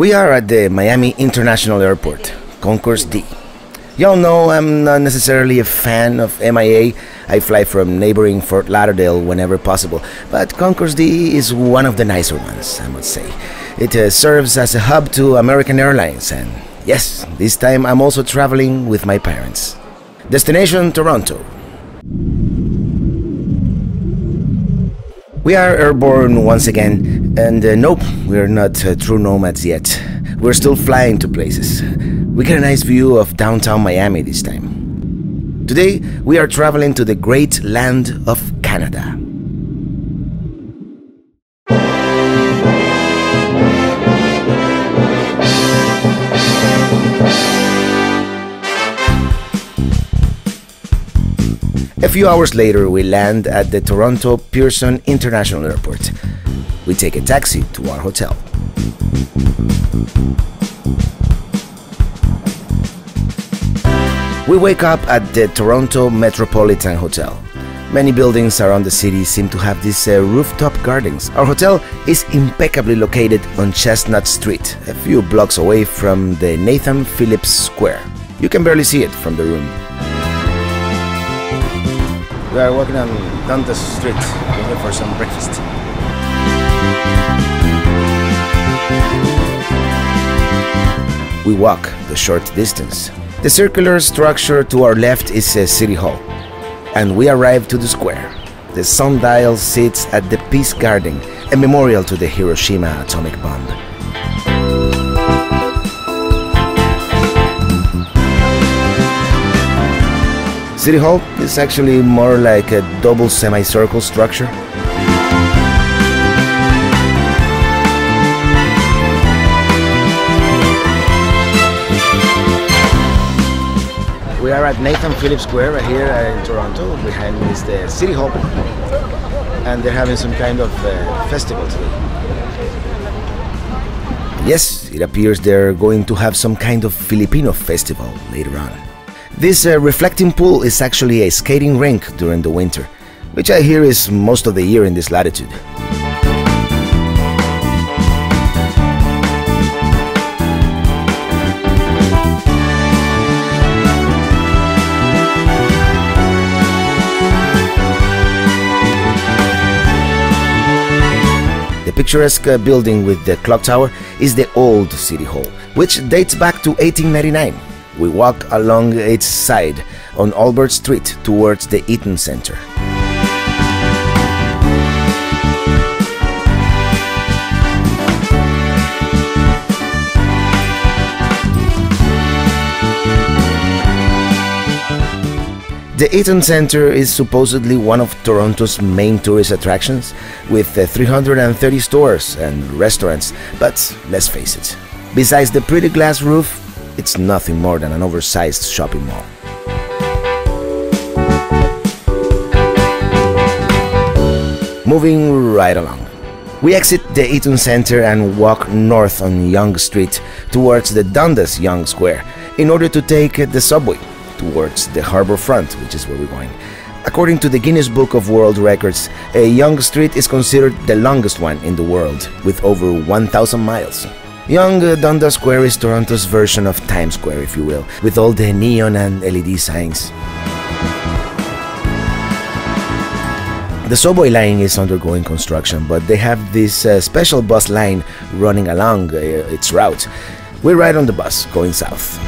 We are at the Miami International Airport, Concourse D. Y'all know I'm not necessarily a fan of MIA. I fly from neighboring Fort Lauderdale whenever possible, but Concourse D is one of the nicer ones, I must say. It serves as a hub to American Airlines, and yes, this time I'm also traveling with my parents. Destination Toronto. We are airborne once again, and nope, we're not true nomads yet. We're still flying to places. We get a nice view of downtown Miami this time. Today, we are traveling to the great land of Canada. A few hours later, we land at the Toronto Pearson International Airport. We take a taxi to our hotel. We wake up at the Toronto Metropolitan Hotel. Many buildings around the city seem to have these rooftop gardens. Our hotel is impeccably located on Chestnut Street, a few blocks away from the Nathan Phillips Square. You can barely see it from the room. We are walking on Dundas Street, looking for some breakfast. We walk the short distance. The circular structure to our left is City Hall, and we arrive to the square. The sundial sits at the Peace Garden, a memorial to the Hiroshima atomic bomb. City Hall is actually more like a double semicircle structure. We are at Nathan Phillips Square right here in Toronto. Behind me is the City Hall, and they're having some kind of festival today. Yes, it appears they're going to have some kind of Filipino festival later on. This reflecting pool is actually a skating rink during the winter, which I hear is most of the year in this latitude. The picturesque building with the clock tower is the old City Hall, which dates back to 1899. We walk along its side on Albert Street towards the Eaton Center. The Eaton Center is supposedly one of Toronto's main tourist attractions, with 330 stores and restaurants, but let's face it, besides the pretty glass roof, it's nothing more than an oversized shopping mall. Moving right along. We exit the Eaton Center and walk north on Yonge Street towards the Dundas Yonge Square in order to take the subway towards the harbor front, which is where we're going. According to the Guinness Book of World Records, Yonge Street is considered the longest one in the world, with over 1,000 miles. Yonge Dundas Square is Toronto's version of Times Square, if you will, with all the neon and LED signs. The subway line is undergoing construction, but they have this special bus line running along its route. We're right on the bus, going south.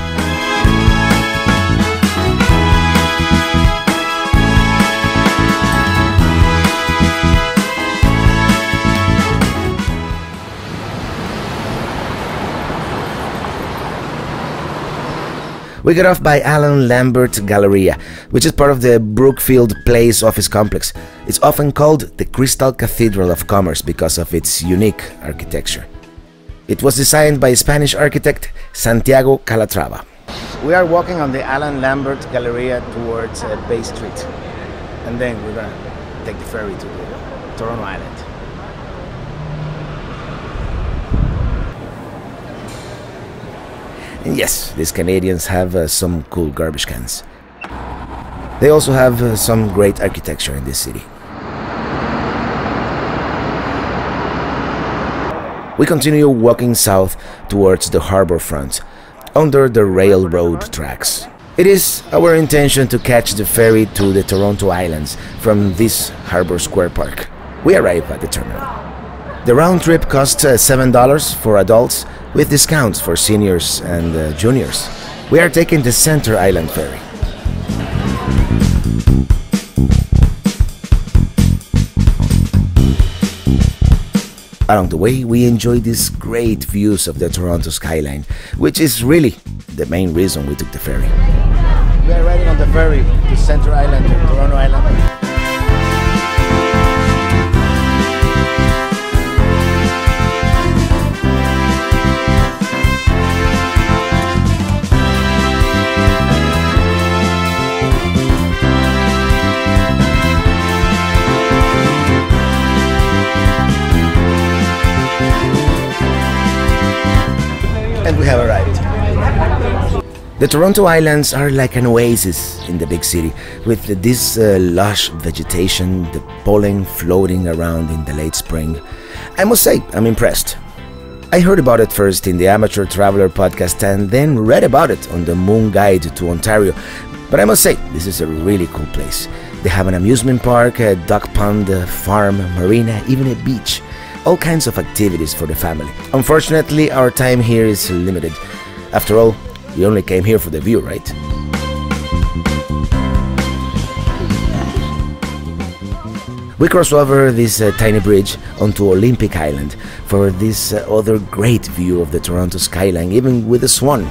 We get off by Alan Lambert Galleria, which is part of the Brookfield Place office complex. It's often called the Crystal Cathedral of Commerce because of its unique architecture. It was designed by Spanish architect Santiago Calatrava. We are walking on the Alan Lambert Galleria towards Bay Street, and then we're gonna take the ferry to the Toronto Island. And yes, these Canadians have some cool garbage cans. They also have some great architecture in this city. We continue walking south towards the harbor front, under the railroad tracks. It is our intention to catch the ferry to the Toronto Islands from this Harbor Square Park. We arrive at the terminal. The round trip costs $7 for adults, with discounts for seniors and juniors. We are taking the Center Island Ferry. Along the way, we enjoy these great views of the Toronto skyline, which is really the main reason we took the ferry. We are riding on the ferry to Center Island, Toronto Island. And we have arrived. The Toronto Islands are like an oasis in the big city, with this lush vegetation, the pollen floating around in the late spring. I must say, I'm impressed. I heard about it first in the Amateur Traveler podcast and then read about it on the Moon Guide to Ontario. But I must say, this is a really cool place. They have an amusement park, a duck pond, a farm, marina, even a beach. All kinds of activities for the family. Unfortunately, our time here is limited. After all, we only came here for the view, right? We cross over this tiny bridge onto Olympic Island for this other great view of the Toronto skyline, even with the swan.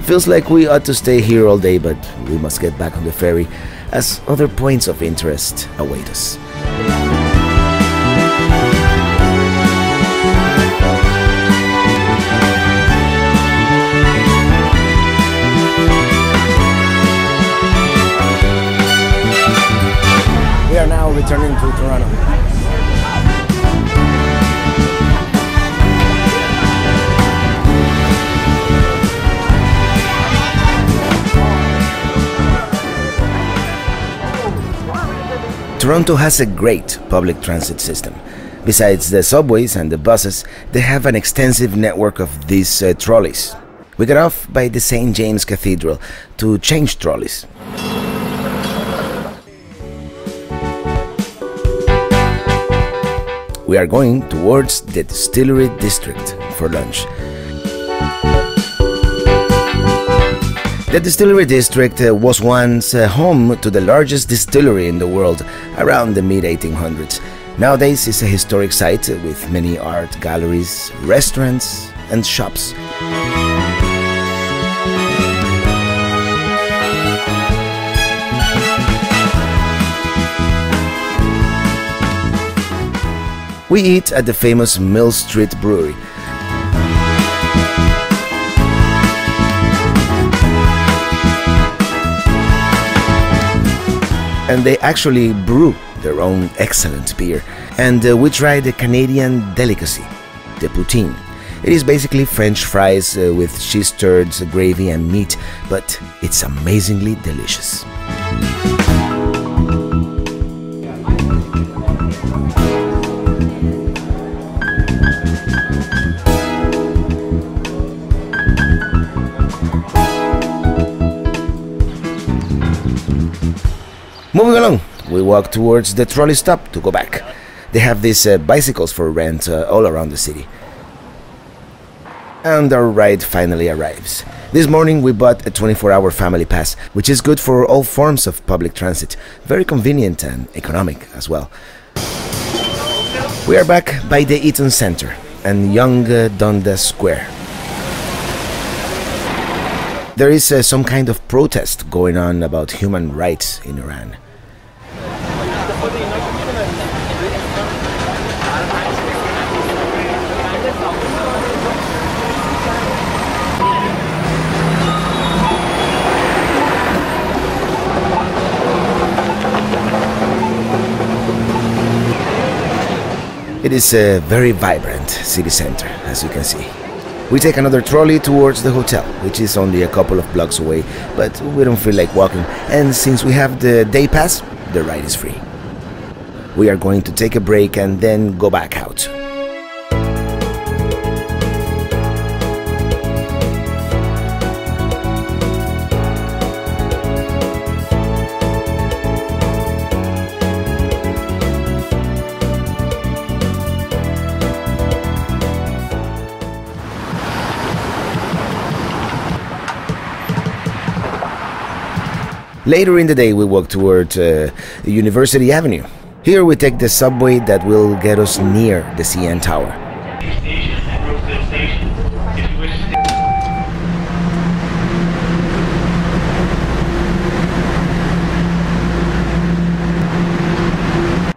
Feels like we ought to stay here all day, but we must get back on the ferry as other points of interest await us. We are now returning to Toronto. Toronto has a great public transit system. Besides the subways and the buses, they have an extensive network of these trolleys. We got off by the St. James Cathedral to change trolleys. We are going towards the Distillery District for lunch. The Distillery District was once home to the largest distillery in the world around the mid-1800s. Nowadays it's a historic site with many art galleries, restaurants and shops. We eat at the famous Mill Street Brewery. And they actually brew their own excellent beer. And we tried the Canadian delicacy, the poutine. It is basically French fries with cheese curds, gravy and meat, but it's amazingly delicious. Moving along, we walk towards the trolley stop to go back. They have these bicycles for rent all around the city. And our ride finally arrives. This morning we bought a 24-hour family pass, which is good for all forms of public transit. Very convenient and economic as well. We are back by the Eaton Centre and Young Dundas Square. There is some kind of protest going on about human rights in Iran. It is a very vibrant city center, as you can see. We take another trolley towards the hotel, which is only a couple of blocks away, but we don't feel like walking, and since we have the day pass, the ride is free. We are going to take a break and then go back out. Later in the day, we walk toward University Avenue. Here we take the subway that will get us near the CN Tower.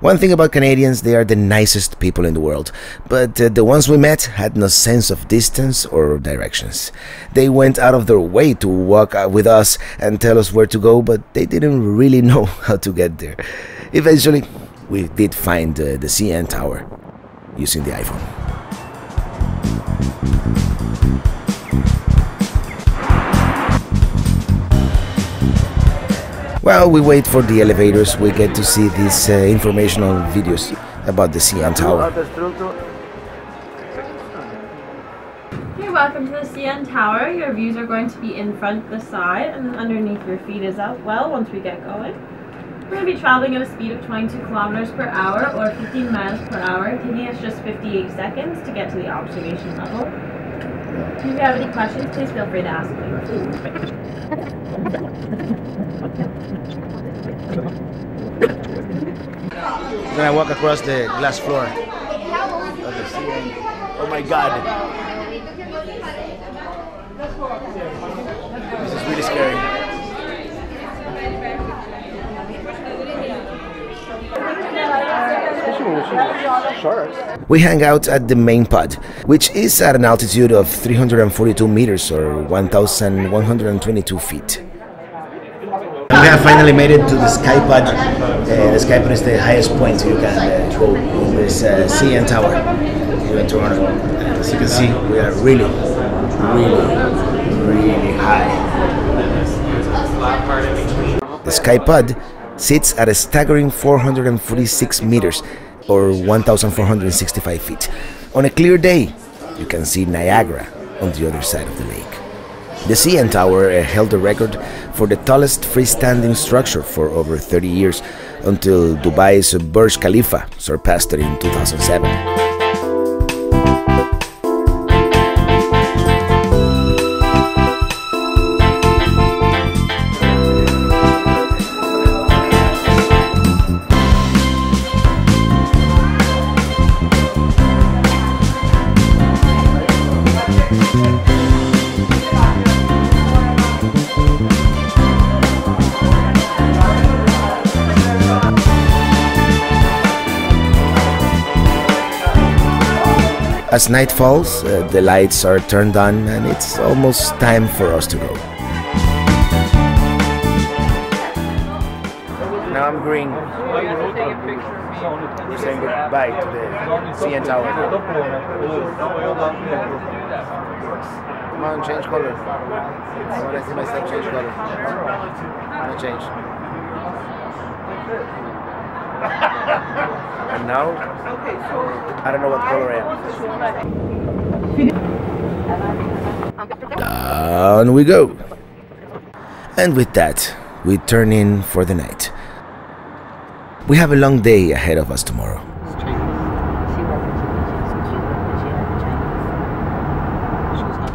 One thing about Canadians, they are the nicest people in the world, but the ones we met had no sense of distance or directions. They went out of their way to walk with us and tell us where to go, but they didn't really know how to get there. Eventually, we did find the CN Tower using the iPhone. While we wait for the elevators, we get to see these informational videos about the CN Tower. Okay, welcome to the CN Tower. Your views are going to be in front, the side, and underneath your feet as well once we get going. We're going to be traveling at a speed of 22 kilometers per hour or 15 miles per hour, taking us just 58 seconds to get to the observation level. If you have any questions, please feel free to ask me. We're gonna walk across the glass floor of the CN. Oh my god! This is really scary. We hang out at the main pod, which is at an altitude of 342 meters or 1,122 feet. We have finally made it to the sky pod. The sky pod is the highest point you can go in this CN Tower here in Toronto. As you can see, we are really high. The sky pod sits at a staggering 446 meters or 1,465 feet. On a clear day, you can see Niagara on the other side of the lake. The CN Tower held the record for the tallest freestanding structure for over 30 years, until Dubai's Burj Khalifa surpassed it in 2007. As night falls, the lights are turned on and it's almost time for us to go. Now I'm green. We're saying goodbye to the CN Tower. Come on, change color. I want to see myself change color. I'm gonna change. And now, I don't know what color I am. Down we go. And with that, we turn in for the night. We have a long day ahead of us tomorrow.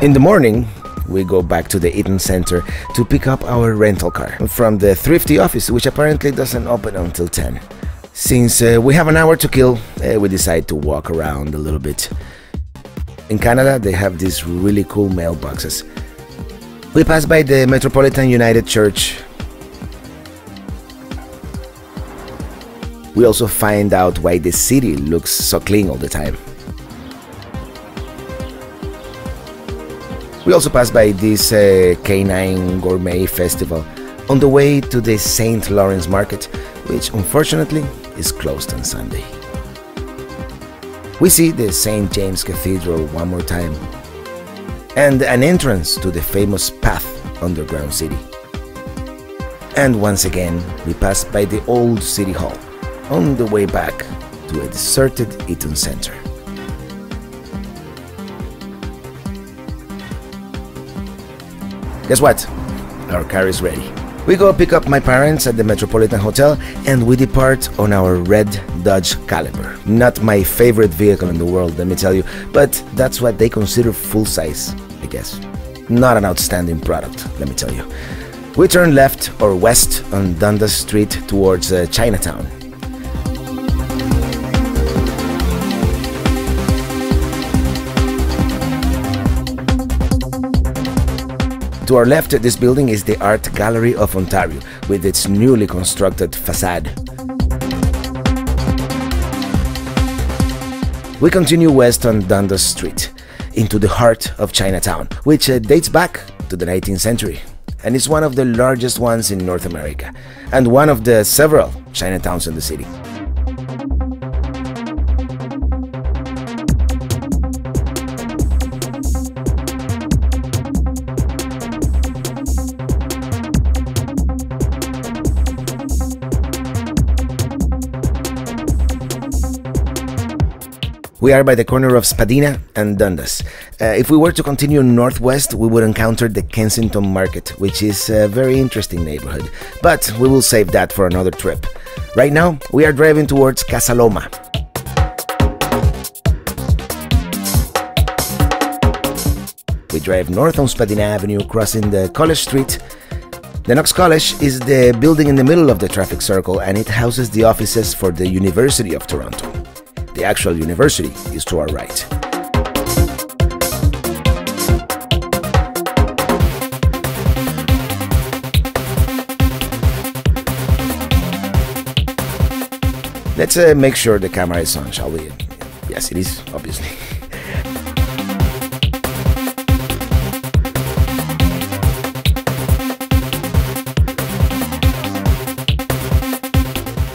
In the morning, we go back to the Eaton Center to pick up our rental car from the thrifty office, which apparently doesn't open until 10. Since we have an hour to kill, we decide to walk around a little bit. In Canada, they have these really cool mailboxes. We pass by the Metropolitan United Church. We also find out why the city looks so clean all the time. We also pass by this Canine Gourmet Festival on the way to the St. Lawrence Market, which unfortunately is closed on Sunday. We see the St. James Cathedral one more time. and an entrance to the famous Path underground city. And once again, we passed by the old City Hall on the way back to a deserted Eaton Center. Guess what? Our car is ready. We go pick up my parents at the Metropolitan Hotel and we depart on our red Dodge Caliber. Not my favorite vehicle in the world, let me tell you, but that's what they consider full size, I guess. Not an outstanding product, let me tell you. We turn left or west on Dundas Street towards Chinatown. To our left, this building is the Art Gallery of Ontario, with its newly constructed facade. We continue west on Dundas Street, into the heart of Chinatown, which dates back to the 19th century, and is one of the largest ones in North America, and one of the several Chinatowns in the city. We are by the corner of Spadina and Dundas. If we were to continue northwest, we would encounter the Kensington Market, which is a very interesting neighborhood, but we will save that for another trip. Right now, we are driving towards Casa Loma. We drive north on Spadina Avenue, crossing the College Street. The Knox College is the building in the middle of the traffic circle, and it houses the offices for the University of Toronto. The actual university is to our right. Let's make sure the camera is on, shall we? Yes, it is, obviously.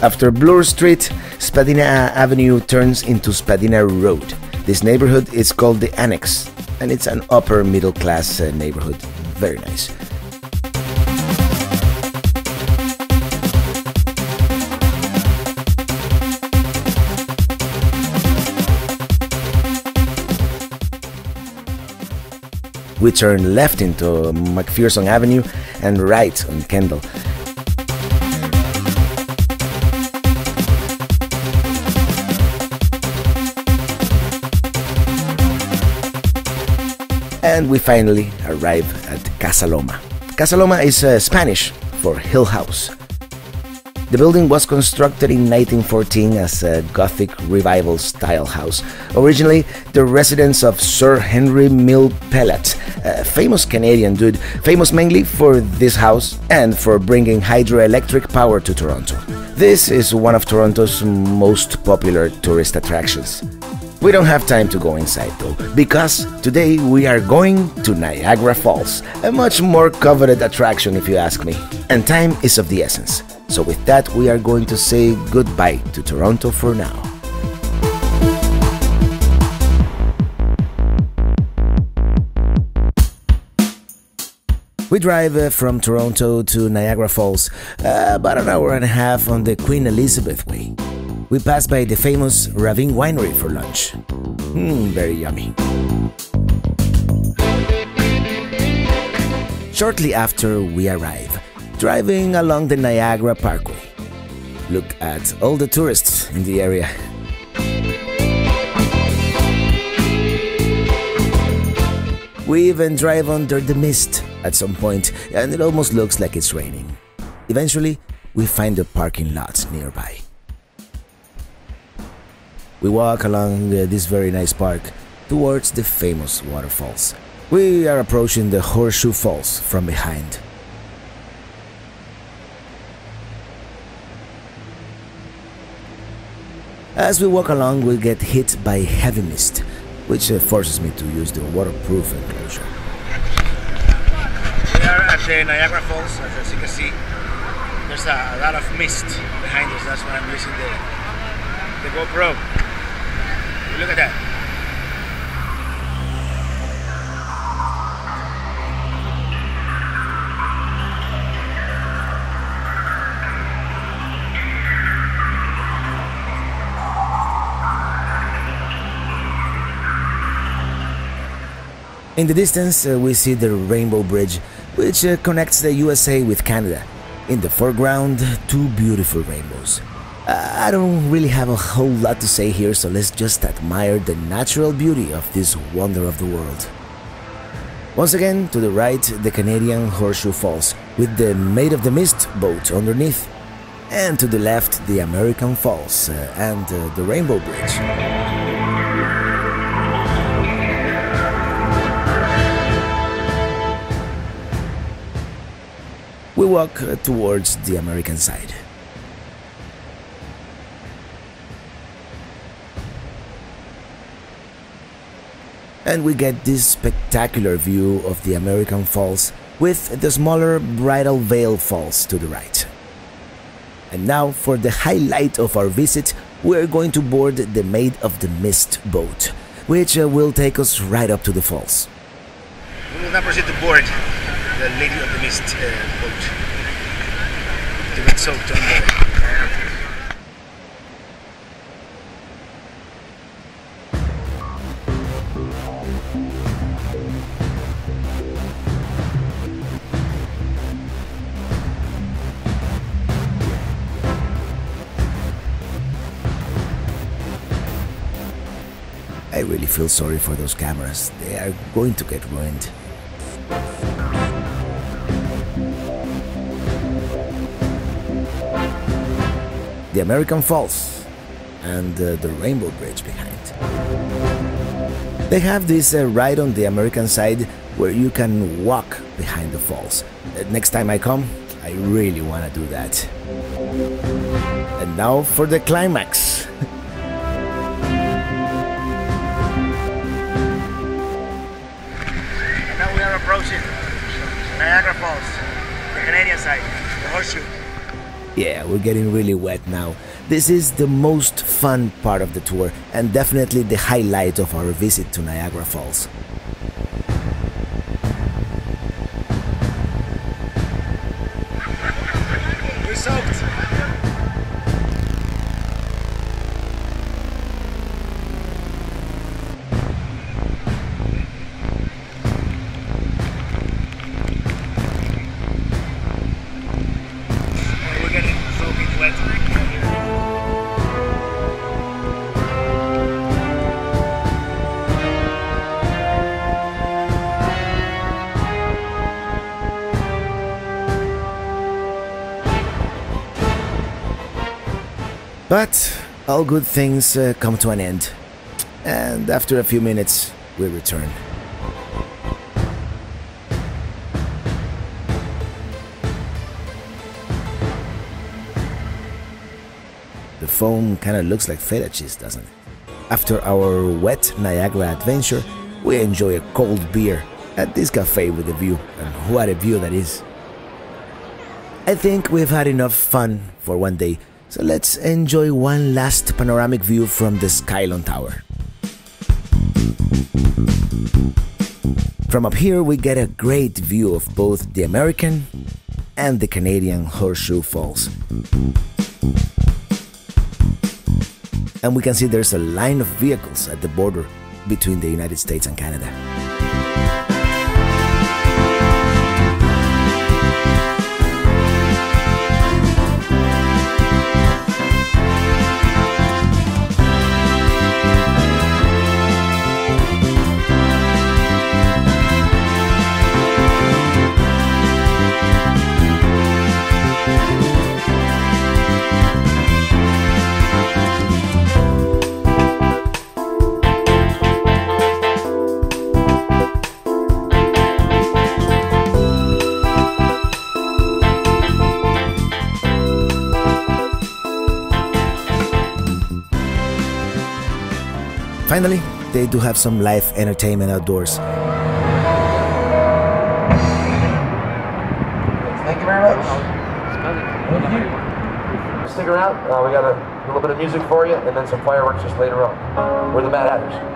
After Bloor Street, Spadina Avenue turns into Spadina Road. This neighborhood is called the Annex, and it's an upper middle class neighborhood. Very nice. We turn left into McPherson Avenue and right on Kendall. And we finally arrive at Casa Loma. Casa Loma is Spanish for hill house. The building was constructed in 1914 as a Gothic Revival style house. Originally the residence of Sir Henry Mill Pellet, a famous Canadian dude, famous mainly for this house and for bringing hydroelectric power to Toronto. This is one of Toronto's most popular tourist attractions. We don't have time to go inside though, because today we are going to Niagara Falls, a much more coveted attraction if you ask me. And time is of the essence. So with that, we are going to say goodbye to Toronto for now. We drive from Toronto to Niagara Falls, about an hour and a half on the Queen Elizabeth Way. We pass by the famous Ravine Winery for lunch. Very yummy. Shortly after we arrive, driving along the Niagara Parkway. Look at all the tourists in the area. We even drive under the mist at some point, and it almost looks like it's raining. Eventually, we find the parking lots nearby. We walk along this very nice park towards the famous waterfalls. We are approaching the Horseshoe Falls from behind. As we walk along, we get hit by heavy mist, which forces me to use the waterproof enclosure. We are at the Niagara Falls, as you can see. There's a lot of mist behind us, that's why I'm using the GoPro. Look at that. In the distance, we see the Rainbow Bridge, which connects the USA with Canada. In the foreground, two beautiful rainbows. I don't really have a whole lot to say here, so let's just admire the natural beauty of this wonder of the world. Once again, to the right, the Canadian Horseshoe Falls, with the Made of the Mist boat underneath. And to the left, the American Falls and the Rainbow Bridge. We walk towards the American side. And we get this spectacular view of the American Falls with the smaller Bridal Veil Falls to the right. And now for the highlight of our visit, we're going to board the Made of the Mist boat, which will take us right up to the falls. We will now proceed to board the Lady of the Mist boat to get soaked on the I really feel sorry for those cameras. They are going to get ruined. The American Falls and the Rainbow Bridge behind. They have this right on the American side where you can walk behind the falls. Next time I come, I really want to do that. And now for the climax. approaching Niagara Falls, the Canadian side, the horseshoe. Yeah, we're getting really wet now. This is the most fun part of the tour and definitely the highlight of our visit to Niagara Falls. We're soaked. But all good things come to an end, and after a few minutes, we return. The foam kind of looks like feta cheese, doesn't it? After our wet Niagara adventure, we enjoy a cold beer at this cafe with a view, and what a view that is. I think we've had enough fun for one day. So let's enjoy one last panoramic view from the Skylon Tower. From up here we get a great view of both the American and the Canadian Horseshoe Falls. And we can see there's a line of vehicles at the border between the United States and Canada. Finally, they do have some live entertainment outdoors. Thank you very much. Thank you. Stick around. We got a little bit of music for you, and then some fireworks just later on. We're the Mad Hatters.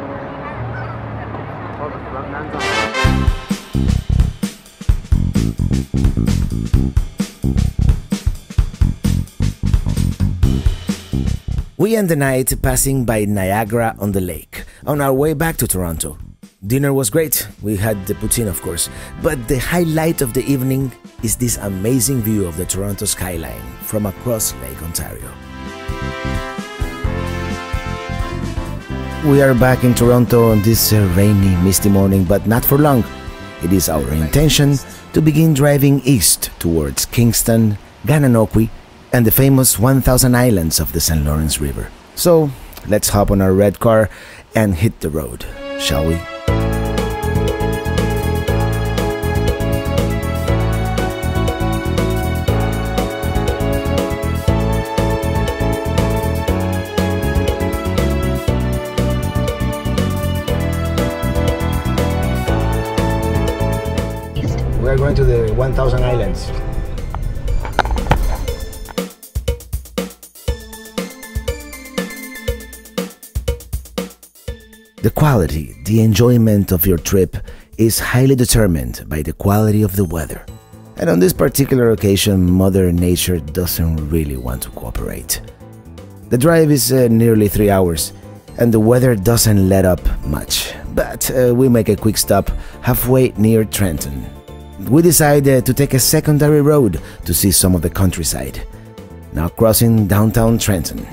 We end the night passing by Niagara on the lake, on our way back to Toronto. Dinner was great. We had the poutine, of course. But the highlight of the evening is this amazing view of the Toronto skyline from across Lake Ontario. We are back in Toronto on this rainy, misty morning, but not for long. It is our intention to begin driving east towards Kingston, Gananoque, and the famous 1,000 Islands of the St. Lawrence River. So, let's hop on our red car and hit the road, shall we? We are going to the 1,000 Islands. The quality, the enjoyment of your trip is highly determined by the quality of the weather. And on this particular occasion, Mother Nature doesn't really want to cooperate. The drive is nearly 3 hours, and the weather doesn't let up much. But we make a quick stop halfway near Trenton. We decide to take a secondary road to see some of the countryside. Now crossing downtown Trenton.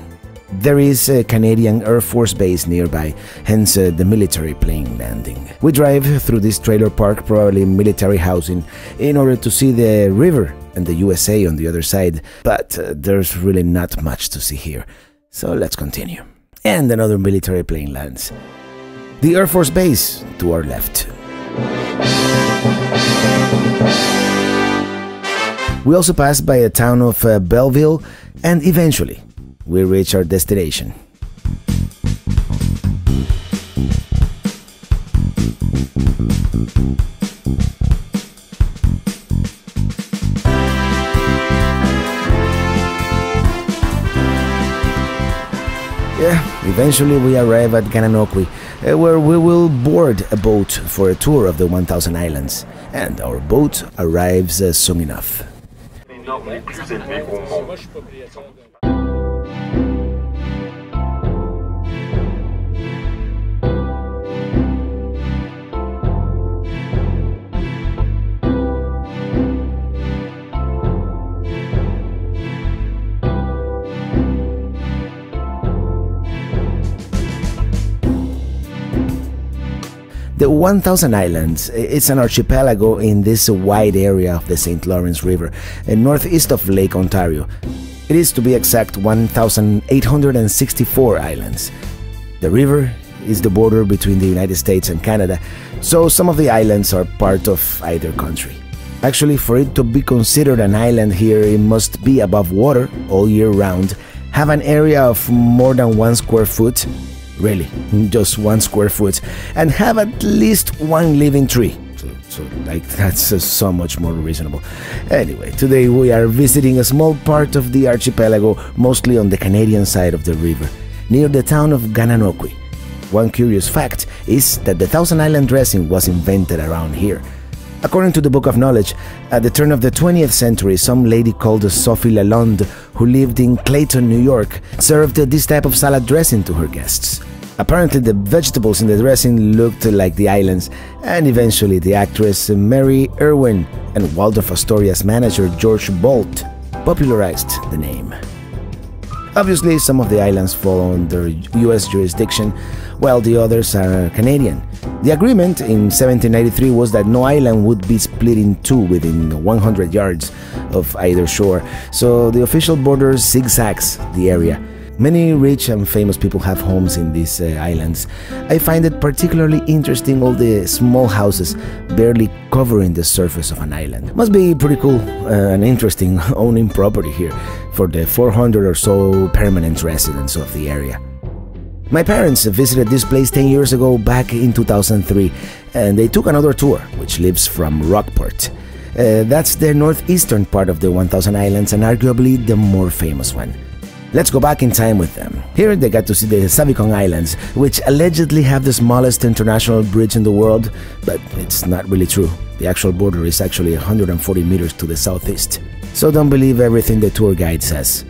There is a Canadian Air Force base nearby, hence the military plane landing. We drive through this trailer park, probably military housing, in order to see the river and the USA on the other side, but there's really not much to see here. So let's continue. And another military plane lands. The Air Force base to our left. We also pass by a town of Belleville, and eventually we reach our destination. Eventually we arrive at Gananoque, where we will board a boat for a tour of the 1,000 Islands, and our boat arrives soon enough. The 1,000 Islands is an archipelago in this wide area of the St. Lawrence River, northeast of Lake Ontario. It is, to be exact, 1,864 islands. The river is the border between the United States and Canada, so some of the islands are part of either country. Actually, for it to be considered an island here, it must be above water all year round, have an area of more than 1 square foot, really, just 1 square foot, and have at least 1 living tree. So that's so much more reasonable. Anyway, today we are visiting a small part of the archipelago, mostly on the Canadian side of the river, near the town of Gananoque. One curious fact is that the 1,000 Island dressing was invented around here. According to the Book of Knowledge, at the turn of the 20th century, some lady called Sophie Lalonde, who lived in Clayton, New York, served this type of salad dressing to her guests. Apparently, the vegetables in the dressing looked like the islands, and eventually the actress Mary Irwin and Waldorf Astoria's manager George Bolt popularized the name. Obviously, some of the islands fall under US jurisdiction, while the others are Canadian. The agreement in 1793 was that no island would be split in two within 100 yards of either shore, so the official border zigzags the area. Many rich and famous people have homes in these islands. I find it particularly interesting, all the small houses barely covering the surface of an island. Must be pretty cool and interesting owning property here for the 400 or so permanent residents of the area. My parents visited this place 10 years ago, back in 2003, and they took another tour, which lives from Rockport. That's the northeastern part of the 1,000 Islands and arguably the more famous one. Let's go back in time with them. Here they got to see the Savicon Islands, which allegedly have the smallest international bridge in the world, but it's not really true. The actual border is actually 140 meters to the southeast. So don't believe everything the tour guide says.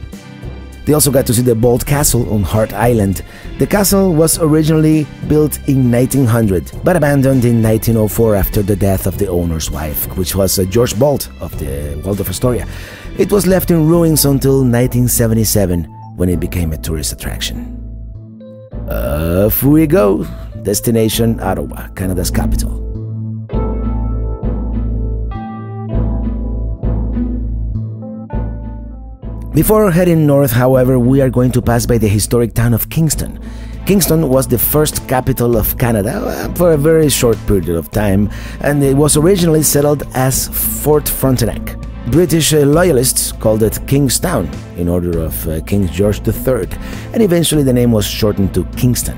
They also got to see the Bold Castle on Hart Island. The castle was originally built in 1900, but abandoned in 1904 after the death of the owner's wife, which was George Bolt of the Waldorf Astoria. It was left in ruins until 1977, when it became a tourist attraction. Off we go! Destination Ottawa, Canada's capital. Before heading north, however, we are going to pass by the historic town of Kingston. Kingston was the first capital of Canada for a very short period of time, and it was originally settled as Fort Frontenac. British loyalists called it Kingstown in honor of King George III, and eventually the name was shortened to Kingston.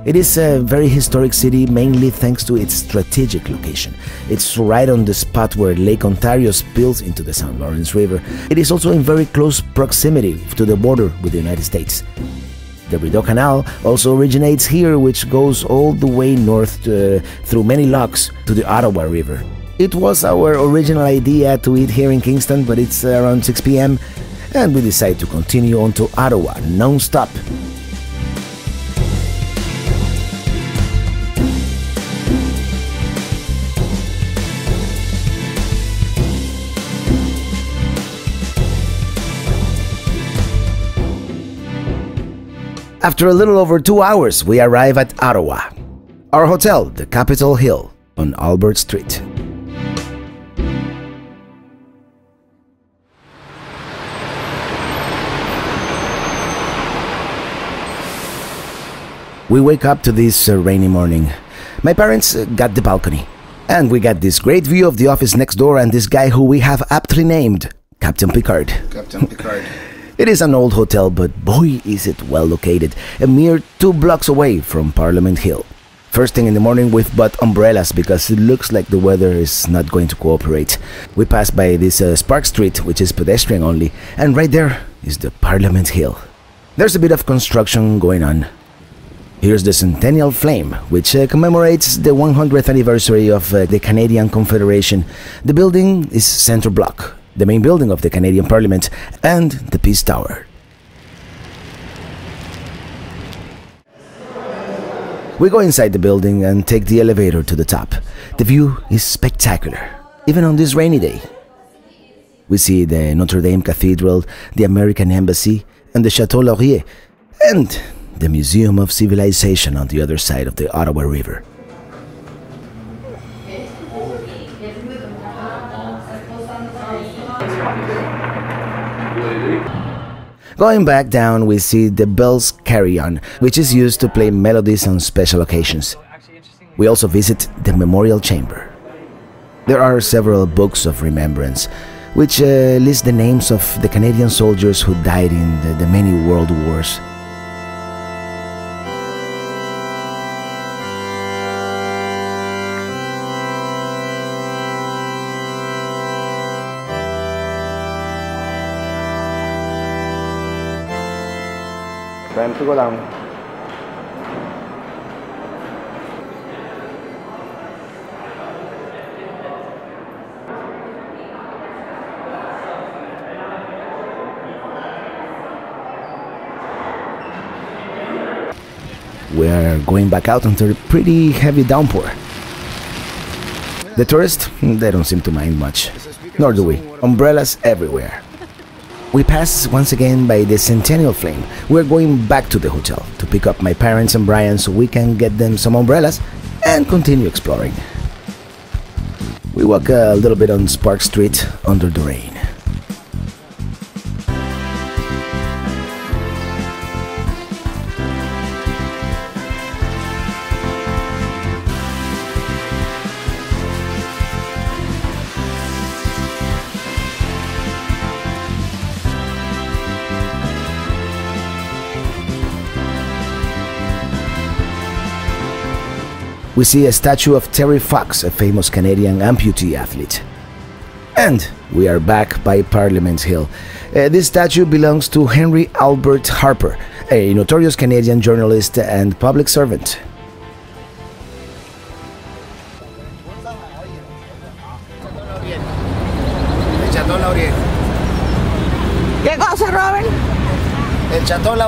It is a very historic city, mainly thanks to its strategic location. It's right on the spot where Lake Ontario spills into the St. Lawrence River. It is also in very close proximity to the border with the United States. The Rideau Canal also originates here, which goes all the way north through many locks to the Ottawa River. It was our original idea to eat here in Kingston, but it's around 6 p.m. and we decide to continue on to Ottawa non-stop. After a little over 2 hours, we arrive at Ottawa. Our hotel, the Capitol Hill, on Albert Street. We wake up to this rainy morning. My parents got the balcony, and we got this great view of the office next door and this guy who we have aptly named Captain Picard. Captain Picard. It is an old hotel, but boy is it well located, a mere 2 blocks away from Parliament Hill. First thing in the morning we've bought umbrellas because it looks like the weather is not going to cooperate. We pass by this Spark Street, which is pedestrian only, and right there is the Parliament Hill. There's a bit of construction going on. Here's the Centennial Flame, which commemorates the 100th anniversary of the Canadian Confederation. The building is Centre Block, the main building of the Canadian Parliament, and the Peace Tower. We go inside the building and take the elevator to the top. The view is spectacular, even on this rainy day. We see the Notre Dame Cathedral, the American Embassy, and the Chateau Laurier, and the Museum of Civilization on the other side of the Ottawa River. Going back down, we see the Bell's Carillon, which is used to play melodies on special occasions. We also visit the Memorial Chamber. There are several books of remembrance, which list the names of the Canadian soldiers who died in the many world wars. Time to go down. We are going back out under a pretty heavy downpour. The tourists, they don't seem to mind much, nor do we. Umbrellas everywhere. We pass once again by the Centennial Flame. We're going back to the hotel to pick up my parents and Brian so we can get them some umbrellas and continue exploring. We walk a little bit on Spark Street under the rain. We see a statue of Terry Fox, a famous Canadian amputee athlete. And we are back by Parliament Hill. This statue belongs to Henry Albert Harper, a notorious Canadian journalist and public servant. ¿Qué cosa, Robin?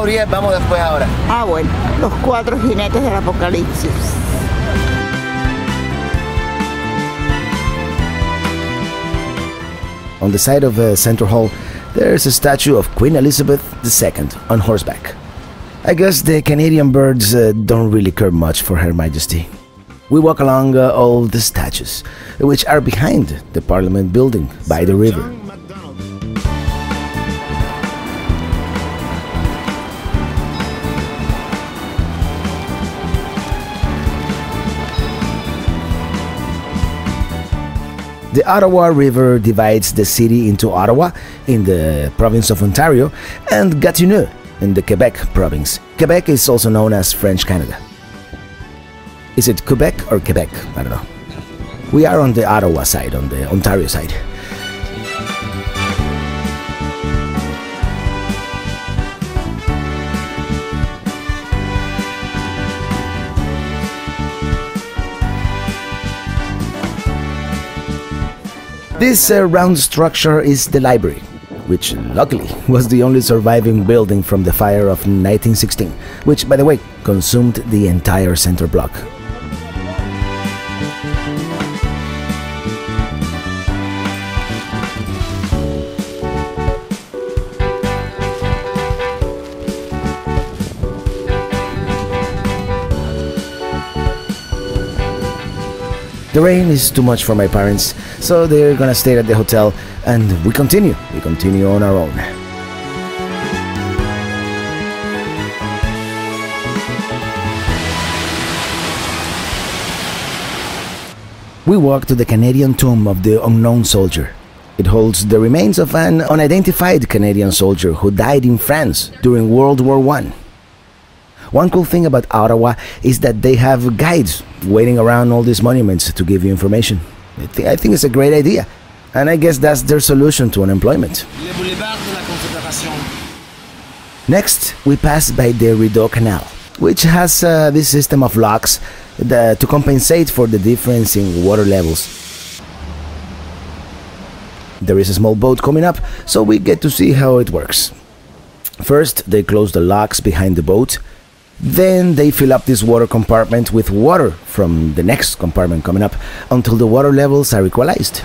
a Uriel vamos después ahora? Ah, bueno, los 4 jinetes del apocalipsis. On the side of Central Hall, there's a statue of Queen Elizabeth II on horseback. I guess the Canadian birds don't really care much for Her Majesty. We walk along all the statues, which are behind the Parliament building by the river. The Ottawa River divides the city into Ottawa, in the province of Ontario, and Gatineau, in the Quebec province. Quebec is also known as French Canada. Is it Quebec or Quebec? I don't know. We are on the Ottawa side, on the Ontario side. This round structure is the library, which luckily was the only surviving building from the fire of 1916, which, by the way, consumed the entire center block. The rain is too much for my parents, so they're gonna stay at the hotel, and we continue on our own. We walk to the Canadian tomb of the unknown soldier. It holds the remains of an unidentified Canadian soldier who died in France during World War I. One cool thing about Ottawa is that they have guides waiting around all these monuments to give you information. I think it's a great idea, and I guess that's their solution to unemployment. Next, we pass by the Rideau Canal, which has this system of locks to compensate for the difference in water levels. There is a small boat coming up, so we get to see how it works. First, they close the locks behind the boat. Then they fill up this water compartment with water from the next compartment coming up until the water levels are equalized.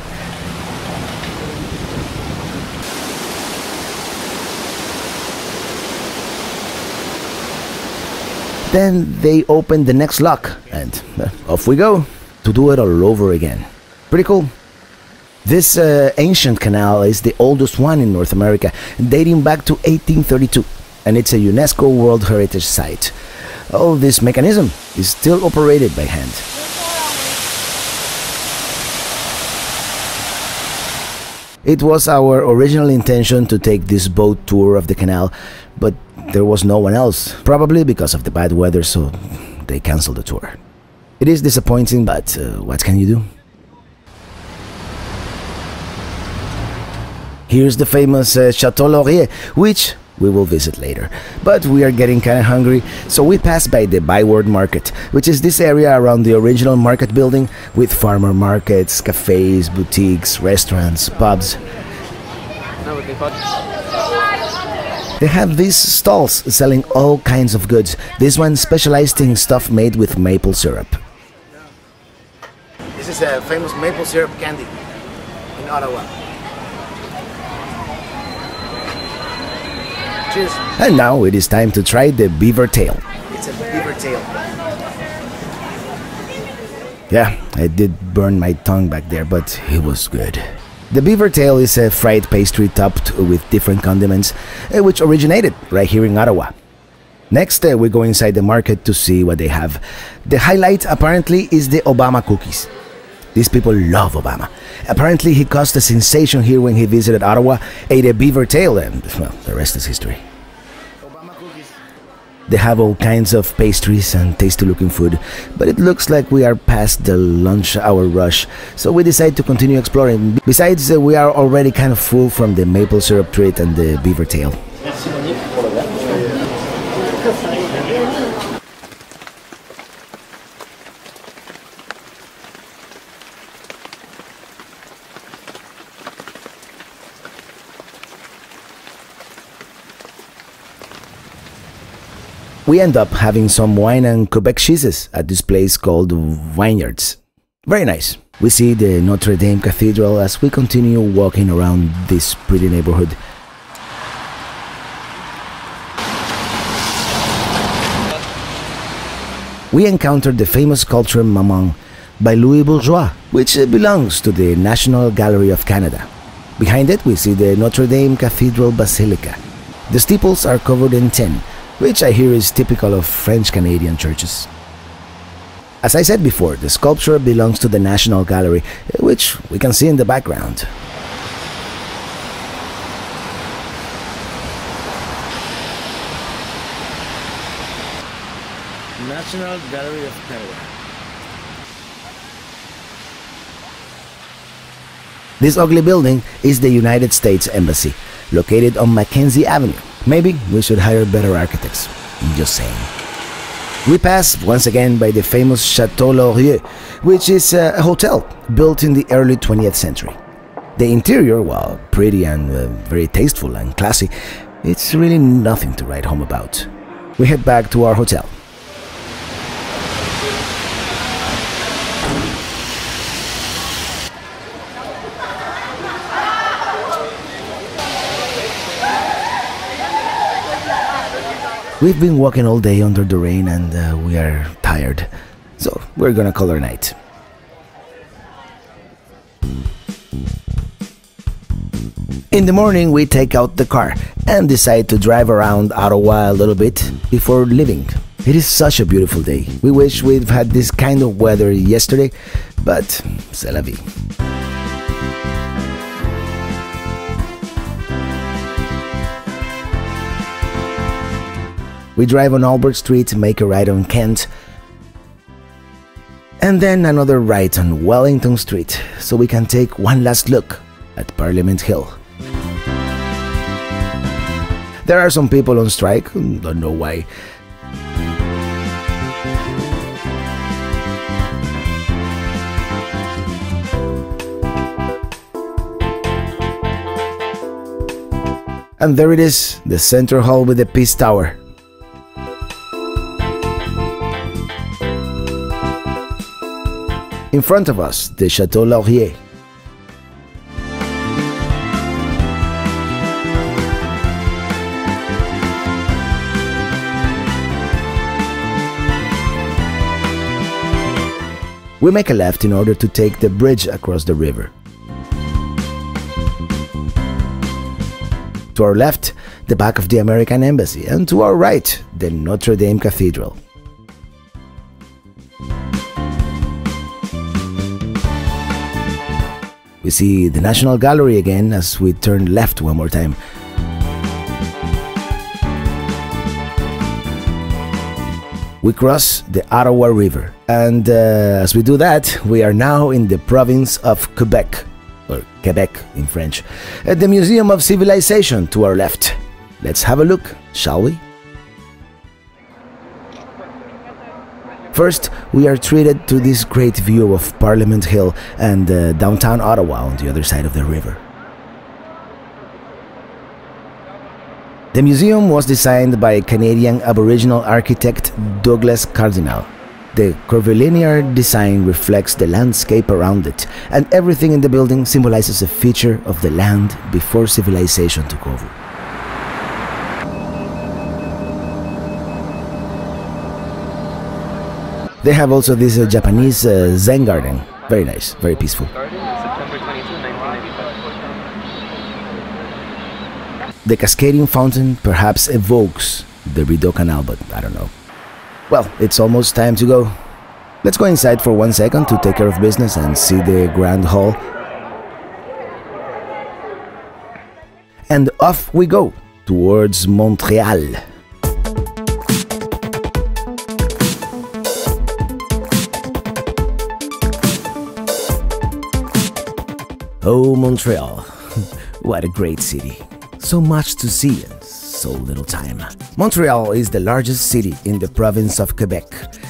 Then they open the next lock and off we go to do it all over again. Pretty cool. This ancient canal is the oldest one in North America, dating back to 1832, and it's a UNESCO World Heritage Site. All this mechanism is still operated by hand. It was our original intention to take this boat tour of the canal, but there was no one else, probably because of the bad weather, so they canceled the tour. It is disappointing, but what can you do? Here's the famous Chateau Laurier, which we will visit later. But we are getting kind of hungry, so we pass by the ByWard Market, which is this area around the original market building with farmer markets, cafes, boutiques, restaurants, pubs. They have these stalls selling all kinds of goods. This one specialized in stuff made with maple syrup. This is a famous maple syrup candy in Ottawa. Cheers. And now it is time to try the beaver tail. It's a beaver tail. Yeah, I did burn my tongue back there, but it was good. The beaver tail is a fried pastry topped with different condiments, which originated right here in Ottawa. Next, we go inside the market to see what they have. The highlight, apparently, is the Obama cookies. These people love Obama. Apparently, he caused a sensation here when he visited Ottawa, ate a beaver tail, and, well, the rest is history. They have all kinds of pastries and tasty-looking food, but it looks like we are past the lunch hour rush, so we decide to continue exploring. Besides, we are already kind of full from the maple syrup treat and the beaver tail. We end up having some wine and Quebec cheeses at this place called Vineyards. Very nice. We see the Notre Dame Cathedral as we continue walking around this pretty neighborhood. We encountered the famous sculpture Maman by Louis Bourgeois, which belongs to the National Gallery of Canada. Behind it, we see the Notre Dame Cathedral Basilica. The steeples are covered in tin, which I hear is typical of French-Canadian churches. As I said before, the sculpture belongs to the National Gallery, which we can see in the background. National Gallery of Canada. This ugly building is the United States Embassy, located on Mackenzie Avenue. Maybe we should hire better architects. I'm just saying. We pass once again by the famous Chateau Laurier, which is a hotel built in the early 20th century. The interior, while pretty and very tasteful and classy, it's really nothing to write home about. We head back to our hotel. We've been walking all day under the rain and we are tired, so we're gonna call it a night. In the morning, we take out the car and decide to drive around Ottawa a little bit before leaving. It is such a beautiful day. We wish we'd had this kind of weather yesterday, but c'est la vie. We drive on Albert Street, make a right on Kent, and then another right on Wellington Street, so we can take one last look at Parliament Hill. There are some people on strike, don't know why. And there it is, the center hall with the Peace Tower. In front of us, the Chateau Laurier. We make a left in order to take the bridge across the river. To our left, the back of the American Embassy, and to our right, the Notre Dame Cathedral. We see the National Gallery again as we turn left one more time. We cross the Ottawa River, and as we do that, we are now in the province of Quebec, or Quebec in French, at the Museum of Civilization to our left. Let's have a look, shall we? First, we are treated to this great view of Parliament Hill and downtown Ottawa on the other side of the river. The museum was designed by Canadian Aboriginal architect Douglas Cardinal. The curvilinear design reflects the landscape around it, and everything in the building symbolizes a feature of the land before civilization took over. They have also this Japanese Zen garden. Very nice, very peaceful. September 22, 1995. The cascading fountain perhaps evokes the Rideau Canal, but I don't know. Well, it's almost time to go. Let's go inside for 1 second to take care of business and see the Grand Hall. And off we go towards Montreal. Oh, Montreal. What a great city. So much to see and so little time. Montreal is the largest city in the province of Quebec,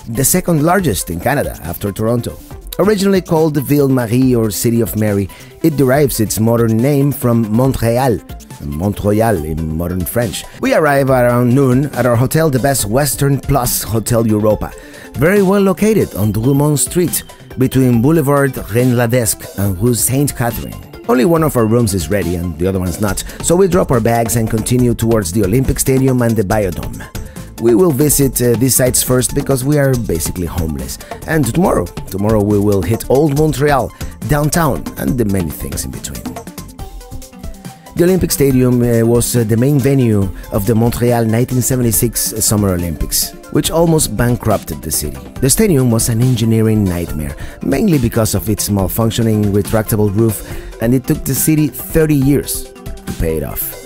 the second largest in Canada after Toronto. Originally called Ville-Marie or City of Mary, it derives its modern name from Montreal, Mont Royal in modern French. We arrive around noon at our hotel, the Best Western Plus Hotel Europa, very well located on Drummond Street, between Boulevard Rennes-Ladesque and Rue Sainte-Catherine. Only one of our rooms is ready and the other one's not, so we drop our bags and continue towards the Olympic Stadium and the Biodome. We will visit these sites first because we are basically homeless. And tomorrow we will hit Old Montreal, downtown, and the many things in between. The Olympic Stadium was the main venue of the Montreal 1976 Summer Olympics, which almost bankrupted the city. The stadium was an engineering nightmare, mainly because of its malfunctioning retractable roof, and it took the city 30 years to pay it off.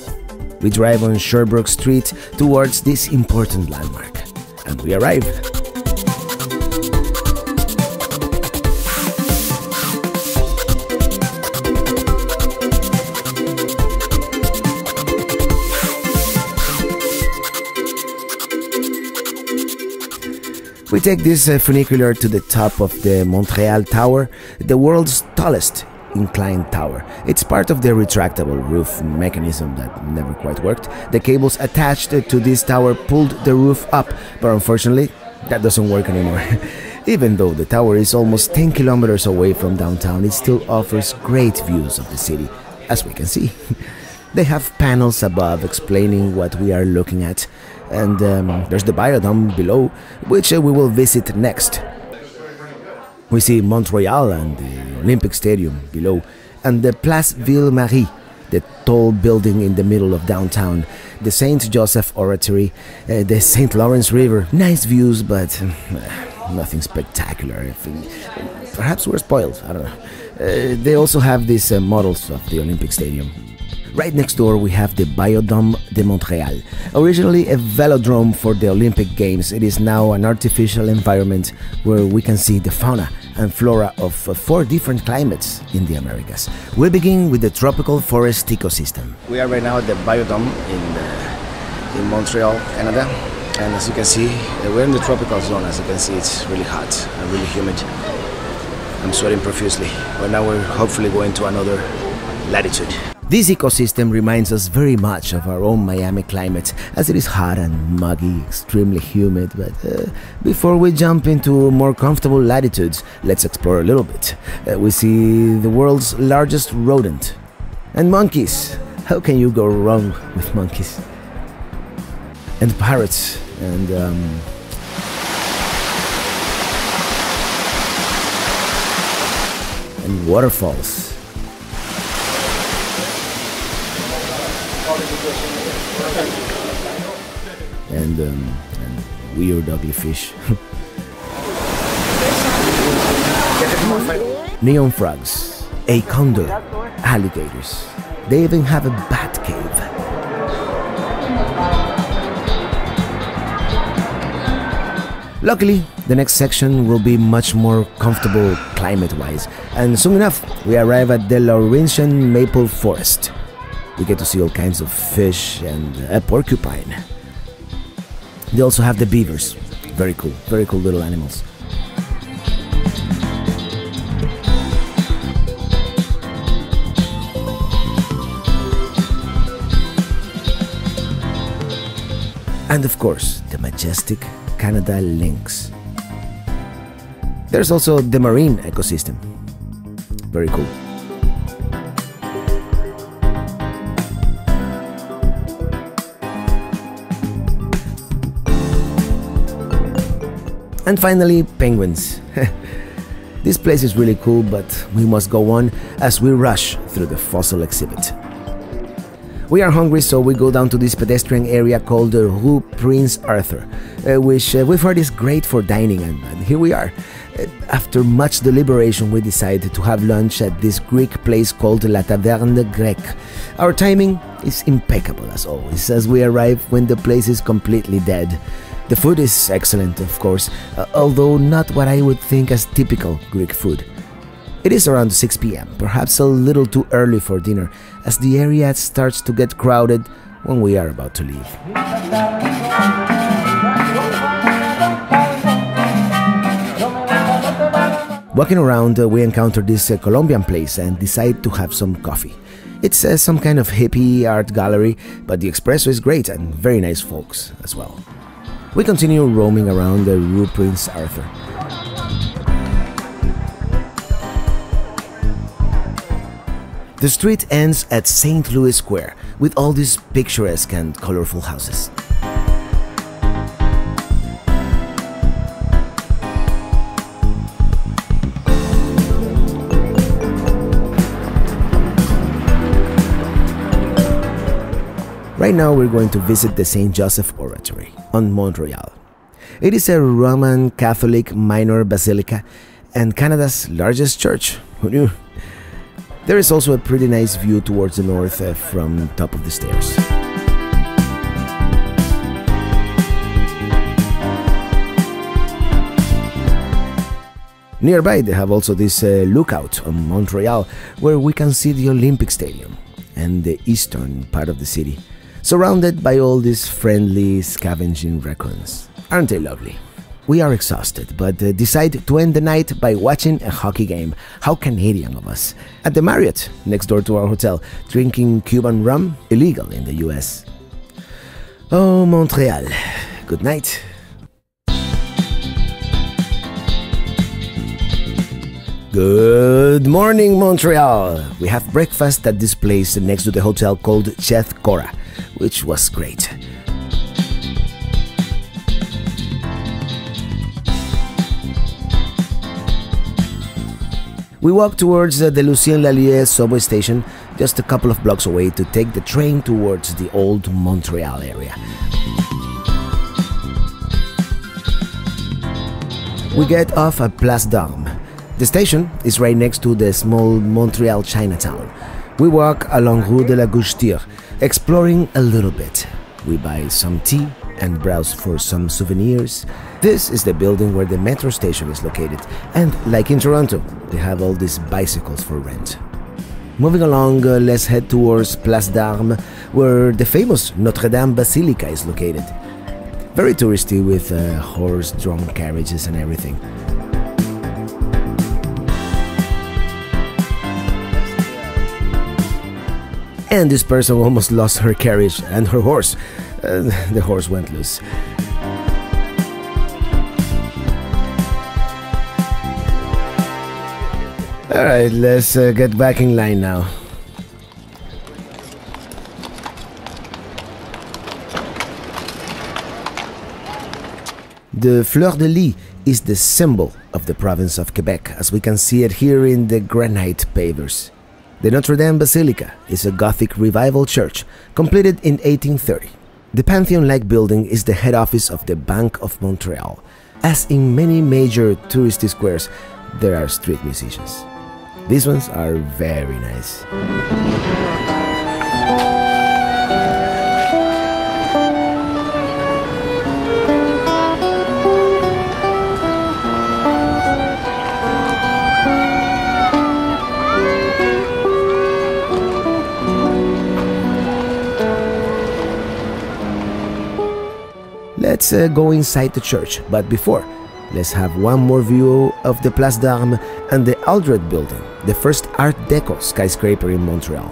We drive on Sherbrooke Street towards this important landmark, and we arrive. We take this funicular to the top of the Montreal Tower, the world's tallest inclined tower. It's part of the retractable roof mechanism that never quite worked. The cables attached to this tower pulled the roof up, but unfortunately, that doesn't work anymore. Even though the tower is almost 10 kilometers away from downtown, it still offers great views of the city, as we can see. They have panels above explaining what we are looking at, and there's the Biodome below, which we will visit next. We see Mont Royal and the Olympic Stadium below, and the Place Ville-Marie, the tall building in the middle of downtown, the St. Joseph Oratory, the St. Lawrence River. Nice views, but nothing spectacular. I think. Perhaps we're spoiled, I don't know. They also have these models of the Olympic Stadium. Right next door we have the Biodome de Montréal. Originally a velodrome for the Olympic Games, it is now an artificial environment where we can see the fauna and flora of 4 different climates in the Americas. We begin with the tropical forest ecosystem. We are right now at the Biodome in Montreal, Canada. And as you can see, we're in the tropical zone. As you can see, it's really hot and really humid. I'm sweating profusely. But now we're hopefully going to another latitude. This ecosystem reminds us very much of our own Miami climate, as it is hot and muggy, extremely humid. But before we jump into more comfortable latitudes, let's explore a little bit. We see the world's largest rodent. And monkeys. How can you go wrong with monkeys? And parrots. And waterfalls. And weird ugly fish. Neon frogs, a condor, alligators. They even have a bat cave. Luckily, the next section will be much more comfortable climate-wise, and soon enough we arrive at the Laurentian maple forest. We get to see all kinds of fish and a porcupine. They also have the beavers. Very cool little animals. And of course, the majestic Canada lynx. There's also the marine ecosystem. Very cool. And finally, penguins. This place is really cool, but we must go on as we rush through the fossil exhibit. We are hungry, so we go down to this pedestrian area called the Rue Prince Arthur, which we've heard is great for dining, and here we are. After much deliberation, we decided to have lunch at this Greek place called La Taverne Grecque. Our timing is impeccable as always, as we arrive when the place is completely dead. The food is excellent, of course, although not what I would think as typical Greek food. It is around 6 p.m., perhaps a little too early for dinner, as the area starts to get crowded when we are about to leave. Walking around, we encounter this Colombian place and decide to have some coffee. It's some kind of hippie art gallery, but the espresso is great and very nice folks as well. We continue roaming around the Rue Prince Arthur. The street ends at St. Louis Square with all these picturesque and colorful houses. Right now we're going to visit the St. Joseph Oratory on Mont Royal. It is a Roman Catholic minor basilica and Canada's largest church. Who knew? There is also a pretty nice view towards the north from top of the stairs. Nearby they have also this lookout on Mont Royal where we can see the Olympic Stadium and the eastern part of the city, surrounded by all these friendly scavenging raccoons. Aren't they lovely? We are exhausted, but decide to end the night by watching a hockey game. How Canadian of us. At the Marriott, next door to our hotel, drinking Cuban rum, illegal in the US. Oh, Montreal. Good night. Good morning, Montreal. We have breakfast at this place next to the hotel called Chef Cora, which was great. We walk towards the Lucien Lallier subway station, just a couple of blocks away, to take the train towards the old Montreal area. We get off at Place d'Armes. The station is right next to the small Montreal Chinatown. We walk along Rue de la Goucheture, exploring a little bit. We buy some tea and browse for some souvenirs. This is the building where the metro station is located, and like in Toronto, they have all these bicycles for rent. Moving along, let's head towards Place d'Armes, where the famous Notre Dame Basilica is located. Very touristy with horse-drawn carriages and everything. And this person almost lost her carriage and her horse. The horse went loose. Alright, let's get back in line now. The fleur de lis is the symbol of the province of Quebec, as we can see it here in the granite pavers. The Notre Dame Basilica is a Gothic revival church, completed in 1830. The Pantheon-like building is the head office of the Bank of Montreal. As in many major touristy squares, there are street musicians. These ones are very nice. Let's go inside the church, but before, let's have one more view of the Place d'Armes and the Aldred building, the first Art Deco skyscraper in Montreal.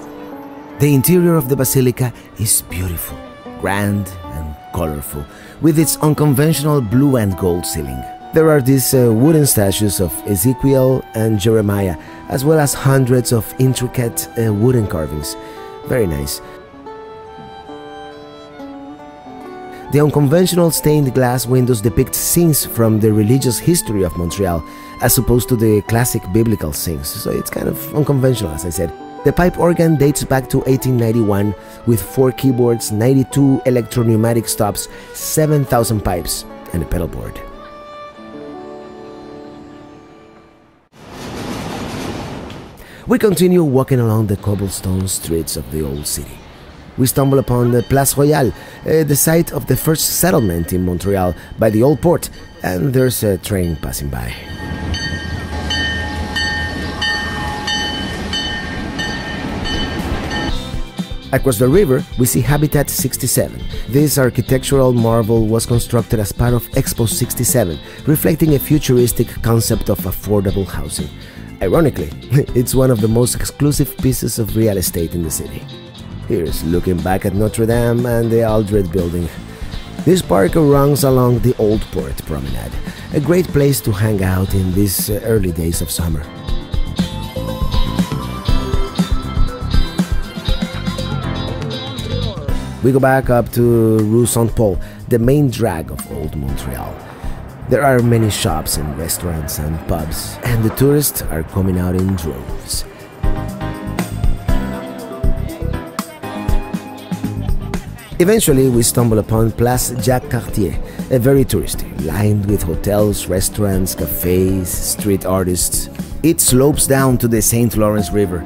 The interior of the basilica is beautiful, grand and colorful, with its unconventional blue and gold ceiling. There are these wooden statues of Ezekiel and Jeremiah, as well as hundreds of intricate wooden carvings. Very nice. The unconventional stained glass windows depict scenes from the religious history of Montreal, as opposed to the classic biblical scenes, so it's kind of unconventional, as I said. The pipe organ dates back to 1891, with 4 keyboards, 92 electro-pneumatic stops, 7,000 pipes, and a pedal board. We continue walking along the cobblestone streets of the old city. We stumble upon the Place Royale, the site of the first settlement in Montreal by the old port, and there's a train passing by. Across the river, we see Habitat 67. This architectural marvel was constructed as part of Expo 67, reflecting a futuristic concept of affordable housing. Ironically, it's one of the most exclusive pieces of real estate in the city. Here's looking back at Notre Dame and the Aldred building. This park runs along the Old Port Promenade, a great place to hang out in these early days of summer. We go back up to Rue Saint-Paul, the main drag of Old Montreal. There are many shops and restaurants and pubs, and the tourists are coming out in droves. Eventually, we stumble upon Place Jacques Cartier, a very touristy, lined with hotels, restaurants, cafes, street artists. It slopes down to the St. Lawrence River.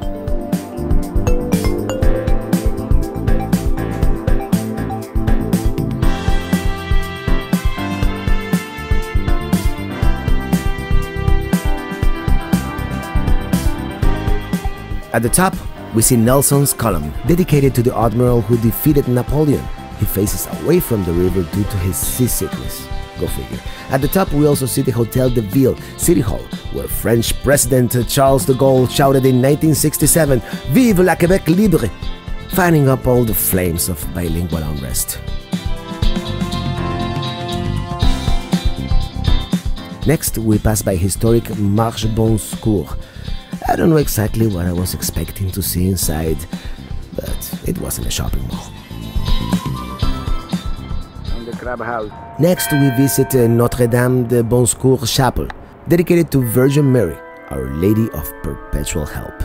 At the top, we see Nelson's Column, dedicated to the admiral who defeated Napoleon. He faces away from the river due to his seasickness. Go figure. At the top, we also see the Hotel de Ville, City Hall, where French President Charles de Gaulle shouted in 1967, "Vive la Quebec libre!" fanning up all the flames of bilingual unrest. Next, we pass by historic Marche Bonsecours. I don't know exactly what I was expecting to see inside, but it wasn't a shopping mall. The crab house. Next, we visit Notre Dame de Bonsecours Chapel, dedicated to Virgin Mary, Our Lady of Perpetual Help.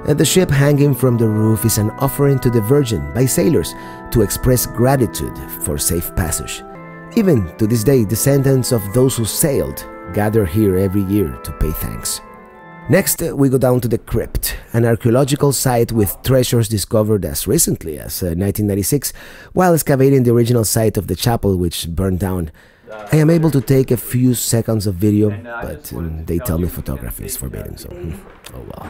The ship hanging from the roof is an offering to the Virgin by sailors to express gratitude for safe passage. Even to this day, descendants of those who sailed gather here every year to pay thanks. Next, we go down to the crypt, an archaeological site with treasures discovered as recently as 1996, while excavating the original site of the chapel which burned down. I am able to take a few seconds of video, but they tell me photography is forbidden, so oh well.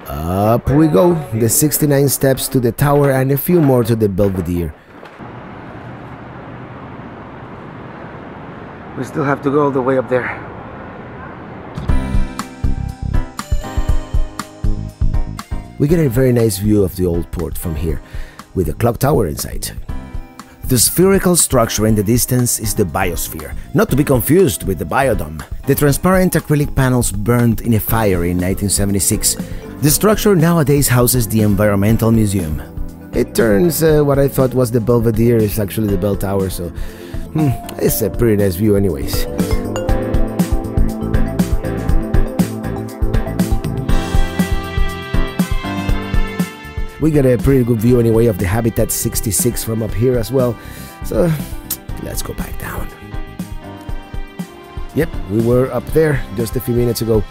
Up we go, the 69 steps to the tower and a few more to the Belvedere. We still have to go all the way up there. We get a very nice view of the old port from here, with a clock tower inside. The spherical structure in the distance is the biosphere, not to be confused with the biodome. The transparent acrylic panels burned in a fire in 1976. The structure nowadays houses the Environmental Museum. It turns what I thought was the Belvedere is actually the bell tower, so it's a pretty nice view anyways. We got a pretty good view anyway of the Habitat 66 from up here as well, so let's go back down. Yep, we were up there just a few minutes ago.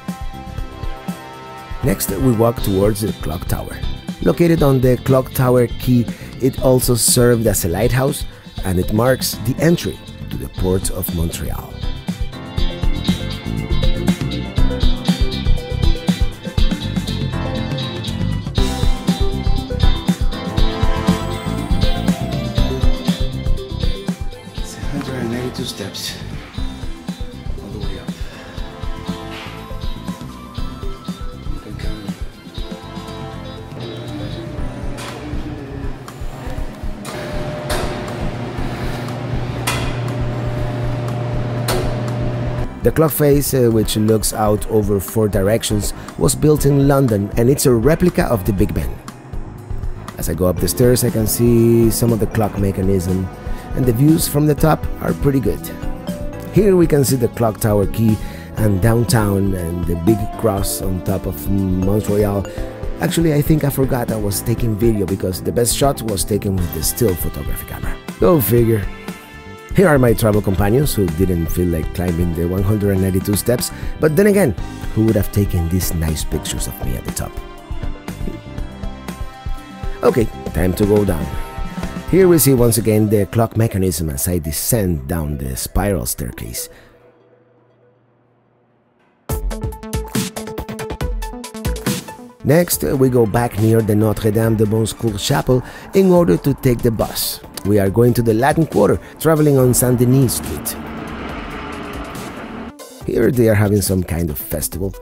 Next, we walk towards the clock tower. Located on the clock tower quay, it also served as a lighthouse, and it marks the entry to the port of Montreal. It's 192 steps all the way up. The clock face, which looks out over 4 directions, was built in London, and it's a replica of the Big Ben. As I go up the stairs, I can see some of the clock mechanism, and the views from the top are pretty good. Here we can see the clock tower quay and downtown and the big cross on top of Mont Royal. Actually, I think I forgot I was taking video because the best shot was taken with the still photography camera. Go figure. Here are my travel companions who didn't feel like climbing the 192 steps, but then again, who would have taken these nice pictures of me at the top? Okay, time to go down. Here we see once again the clock mechanism as I descend down the spiral staircase. Next, we go back near the Notre Dame de Bon Secours Chapel in order to take the bus. We are going to the Latin Quarter, traveling on Saint-Denis Street. Here they are having some kind of festival.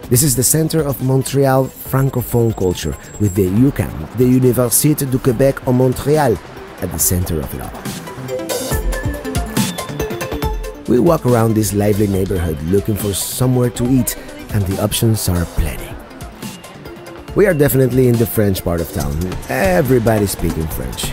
This is the center of Montreal Francophone culture, with the UQAM, the Université du Québec en Montréal, at the center of it all. We walk around this lively neighborhood looking for somewhere to eat, and the options are plenty. We are definitely in the French part of town. Everybody's speaking French.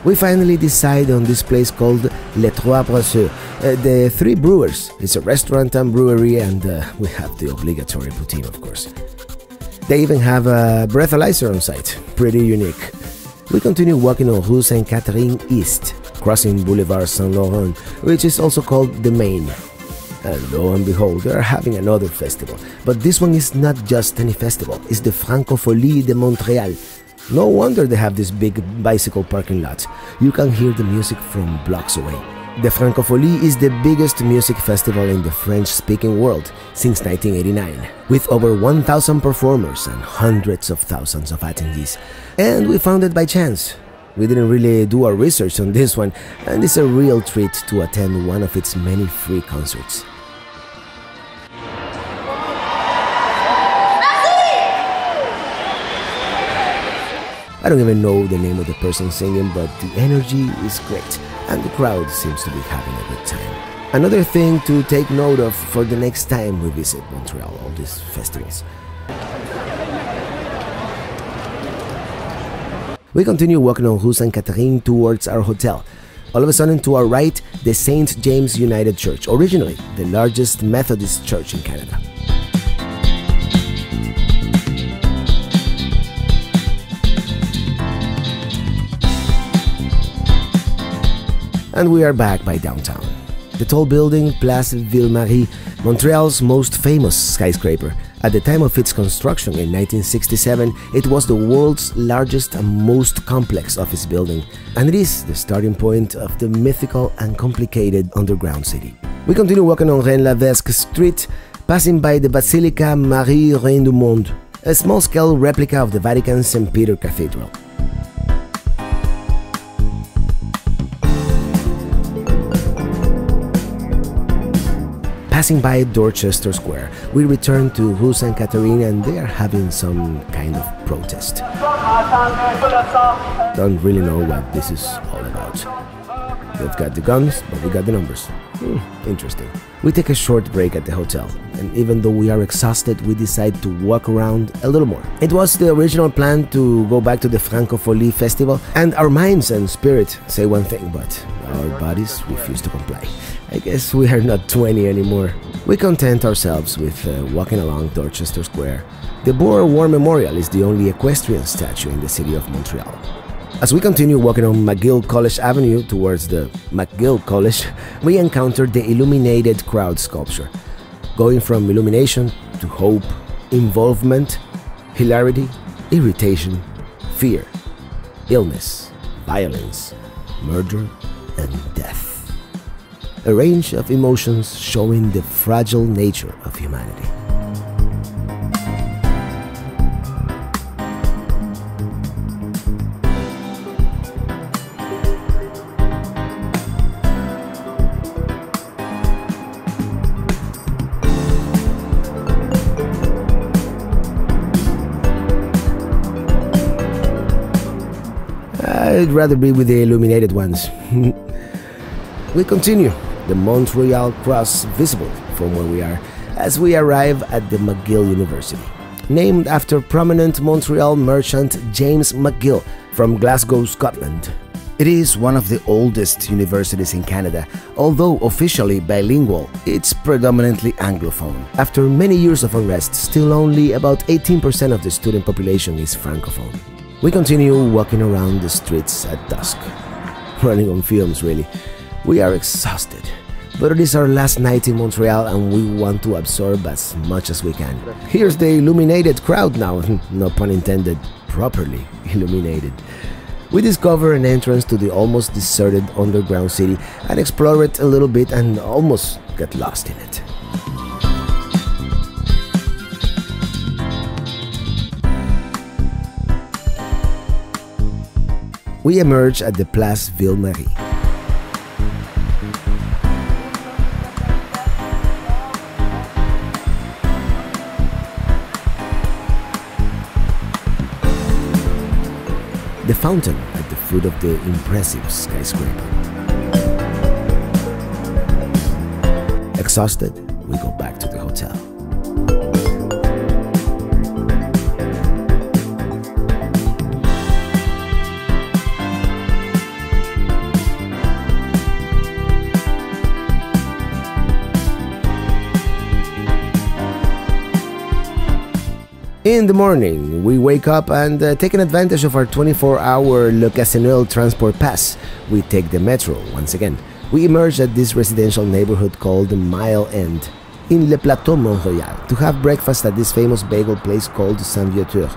We finally decide on this place called Les Trois Brasseurs, the Three Brewers. It's a restaurant and brewery, and we have the obligatory poutine, of course. They even have a breathalyzer on site, pretty unique. We continue walking on Rue Sainte-Catherine East, crossing Boulevard Saint-Laurent, which is also called the Main. And lo and behold, they are having another festival. But this one is not just any festival, it's the Francophonie de Montréal. No wonder they have this big bicycle parking lot. You can hear the music from blocks away. The Francophonie is the biggest music festival in the French-speaking world since 1989, with over 1,000 performers and hundreds of thousands of attendees. And we found it by chance. We didn't really do our research on this one, and it's a real treat to attend one of its many free concerts. I don't even know the name of the person singing, but the energy is great, and the crowd seems to be having a good time. Another thing to take note of for the next time we visit Montreal, all these festivals. We continue walking on Rue Sainte-Catherine towards our hotel. All of a sudden, to our right, the St. James United Church, originally the largest Methodist church in Canada. And we are back by downtown. The tall building, Place Ville-Marie, Montreal's most famous skyscraper. At the time of its construction in 1967, it was the world's largest and most complex office building, and it is the starting point of the mythical and complicated underground city. We continue walking on Rennes-Lavesque Street, passing by the Basilica Marie-Reine du Monde, a small-scale replica of the Vatican's St. Peter Cathedral. Passing by Dorchester Square, we return to Rue Sainte-Catherine, and they are having some kind of protest. Don't really know what this is all about. They've got the guns, but we got the numbers. Interesting. We take a short break at the hotel, and even though we are exhausted, we decide to walk around a little more. It was the original plan to go back to the Francophonie festival, and our minds and spirit say one thing, but our bodies refuse to comply. I guess we are not 20 anymore. We content ourselves with walking along Dorchester Square. The Boer War Memorial is the only equestrian statue in the city of Montreal. As we continue walking on McGill College Avenue towards the McGill College, we encounter the illuminated crowd sculpture, going from illumination to hope, involvement, hilarity, irritation, fear, illness, violence, murder, and death. A range of emotions showing the fragile nature of humanity. I'd rather be with the illuminated ones. We continue. The Mont Royal cross visible from where we are as we arrive at the McGill University, named after prominent Montreal merchant James McGill from Glasgow, Scotland. It is one of the oldest universities in Canada. Although officially bilingual, it's predominantly Anglophone. After many years of unrest, still only about 18% of the student population is Francophone. We continue walking around the streets at dusk. Running on fumes, really. We are exhausted. But it is our last night in Montreal and we want to absorb as much as we can. Here's the illuminated crowd now, no pun intended, properly illuminated. We discover an entrance to the almost deserted underground city and explore it a little bit and almost get lost in it. We emerge at the Place Ville-Marie. The fountain at the foot of the impressive skyscraper. Exhausted, we go back to the hotel. In the morning, we wake up and taking advantage of our 24-hour Le Casseneuil transport pass, we take the metro once again. We emerge at this residential neighborhood called Mile End in Le Plateau Mont Royal to have breakfast at this famous bagel place called Saint-Viateur.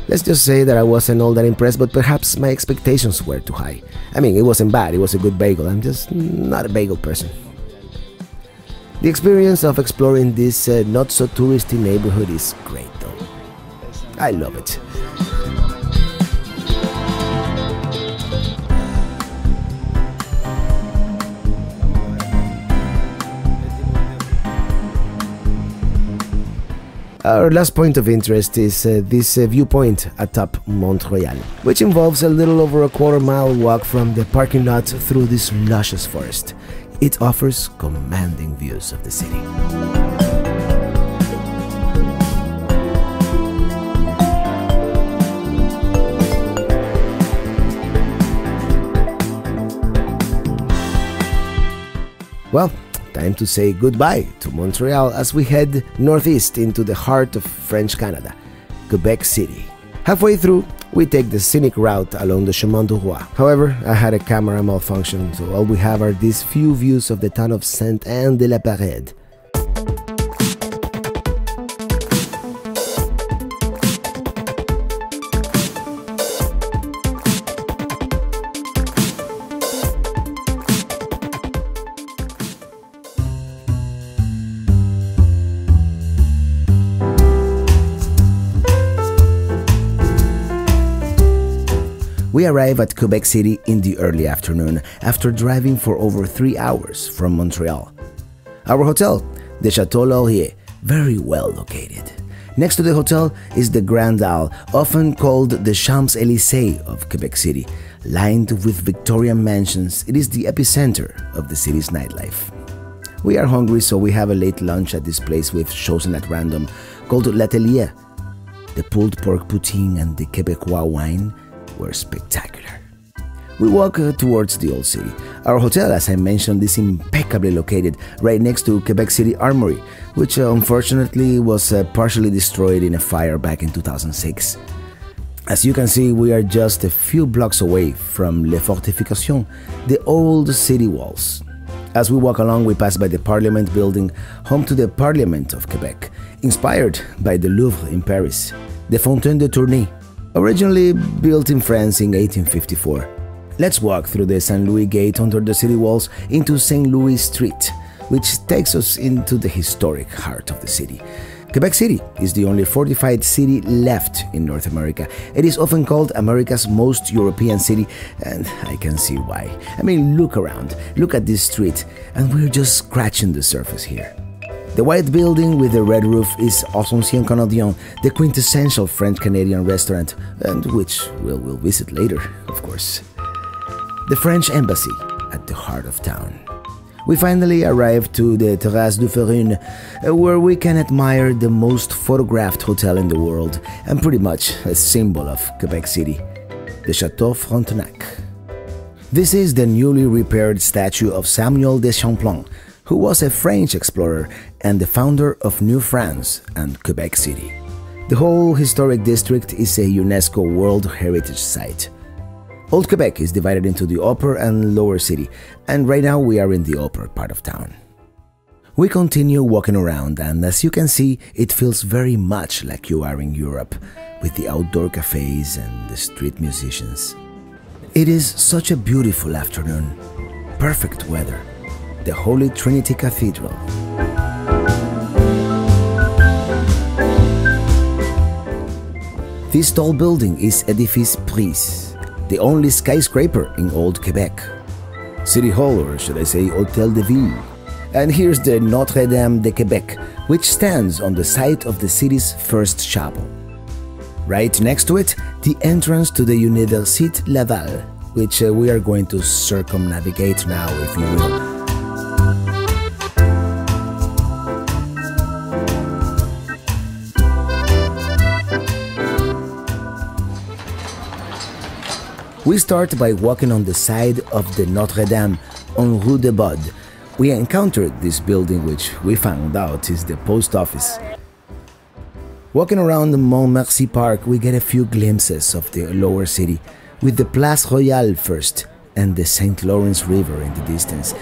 Let's just say that I wasn't all that impressed, but perhaps my expectations were too high. I mean, it wasn't bad, it was a good bagel, I'm just not a bagel person. The experience of exploring this not-so-touristy neighborhood is great, though. I love it. Our last point of interest is this viewpoint atop Mont Royal, which involves a little over a quarter-mile walk from the parking lot through this luscious forest. It offers commanding views of the city. Well, time to say goodbye to Montreal as we head northeast into the heart of French Canada, Quebec City. Halfway through, we take the scenic route along the Chemin du Roi. However, I had a camera malfunction, so all we have are these few views of the town of Sainte-Anne-de-la-Parade. We arrive at Quebec City in the early afternoon after driving for over 3 hours from Montreal. Our hotel, the Chateau Laurier, very well located. Next to the hotel is the Grand Isle, often called the Champs-Élysées of Quebec City. Lined with Victorian mansions, it is the epicenter of the city's nightlife. We are hungry, so we have a late lunch at this place we've chosen at random, called L'Atelier. The pulled pork poutine and the Quebecois wine were spectacular. We walk towards the old city. Our hotel, as I mentioned, is impeccably located right next to Quebec City Armory, which unfortunately was partially destroyed in a fire back in 2006. As you can see, we are just a few blocks away from Les Fortifications, the old city walls. As we walk along, we pass by the Parliament building, home to the Parliament of Quebec, inspired by the Louvre in Paris, the Fontaine de Tournai, originally built in France in 1854. Let's walk through the St. Louis Gate under the city walls into St. Louis Street, which takes us into the historic heart of the city. Quebec City is the only fortified city left in North America. It is often called America's most European city, and I can see why. I mean, look around, look at this street, and we're just scratching the surface here. The white building with the red roof is Ancien Canadien, the quintessential French-Canadian restaurant, and which we'll visit later, of course. The French Embassy at the heart of town. We finally arrive to the Terrasse du Ferry, where we can admire the most photographed hotel in the world, and pretty much a symbol of Quebec City, the Chateau Frontenac. This is the newly repaired statue of Samuel de Champlain, who was a French explorer and the founder of New France and Quebec City. The whole historic district is a UNESCO World Heritage Site. Old Quebec is divided into the upper and lower city, and right now we are in the upper part of town. We continue walking around, and as you can see, it feels very much like you are in Europe, with the outdoor cafes and the street musicians. It is such a beautiful afternoon, perfect weather, the Holy Trinity Cathedral. This tall building is Edifice Prise, the only skyscraper in Old Quebec. City Hall, or should I say Hôtel de Ville. And here's the Notre Dame de Quebec, which stands on the site of the city's first chapel. Right next to it, the entrance to the Université Laval, which we are going to circumnavigate now, if you will. We start by walking on the side of the Notre Dame on Rue de Bode. We encountered this building, which we found out is the post office. Walking around the Montmorency Park, we get a few glimpses of the lower city, with the Place Royale first and the St. Lawrence River in the distance.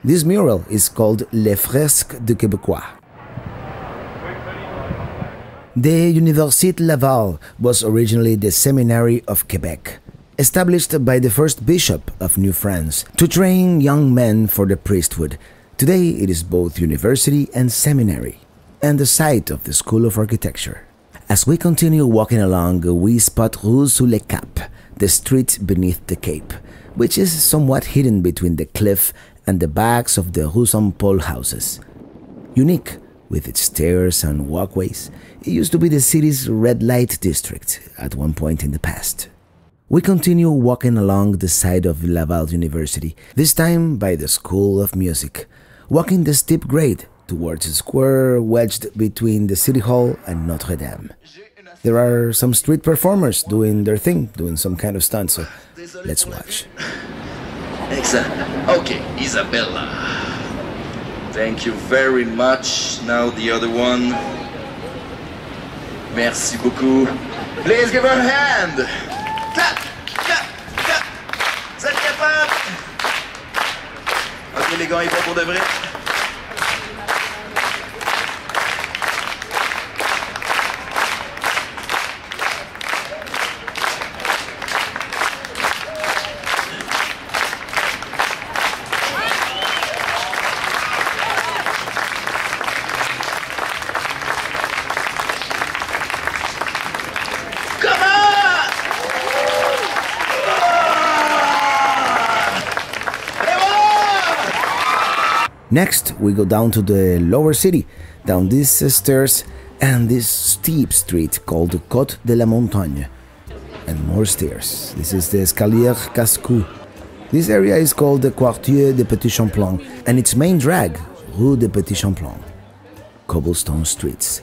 This mural is called Les Fresques de Québécois. The Université Laval was originally the Seminary of Quebec, established by the first bishop of New France to train young men for the priesthood. Today it is both university and seminary, and the site of the School of Architecture. As we continue walking along, we spot Rue sous le Cap, the street beneath the cape, which is somewhat hidden between the cliff and the backs of the Rue Saint-Paul houses. Unique, with its stairs and walkways, it used to be the city's red light district at one point in the past. We continue walking along the side of Laval University, this time by the School of Music, walking the steep grade towards a square wedged between the City Hall and Notre Dame. There are some street performers doing their thing, doing some kind of stunt, so let's watch. Excellent. Okay, Isabella. Thank you very much. Now the other one. Merci beaucoup. Please give her a hand. Clap, clap, clap. Vous êtes capables? Ok, les gars, ils vont pour de vrai. Next, we go down to the lower city, down these stairs and this steep street called the Côte de la Montagne. And more stairs. This is the Escalier Cascou. This area is called the Quartier de Petit Champlain, and its main drag, Rue de Petit Champlain. Cobblestone streets,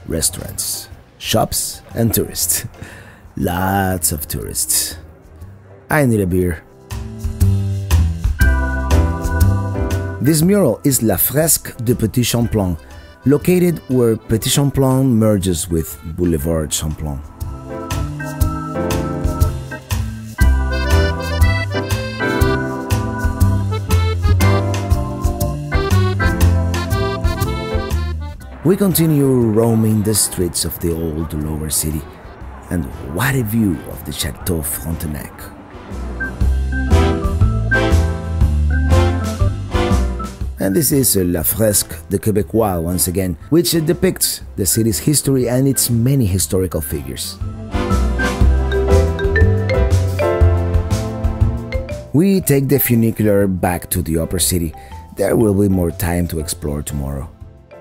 restaurants, shops, and tourists. Lots of tourists. I need a beer. This mural is La Fresque de Petit Champlain, located where Petit Champlain merges with Boulevard Champlain. We continue roaming the streets of the old lower city, and what a view of the Chateau Frontenac. And this is La Fresque de Québécois once again, which depicts the city's history and its many historical figures. We take the funicular back to the upper city. There will be more time to explore tomorrow.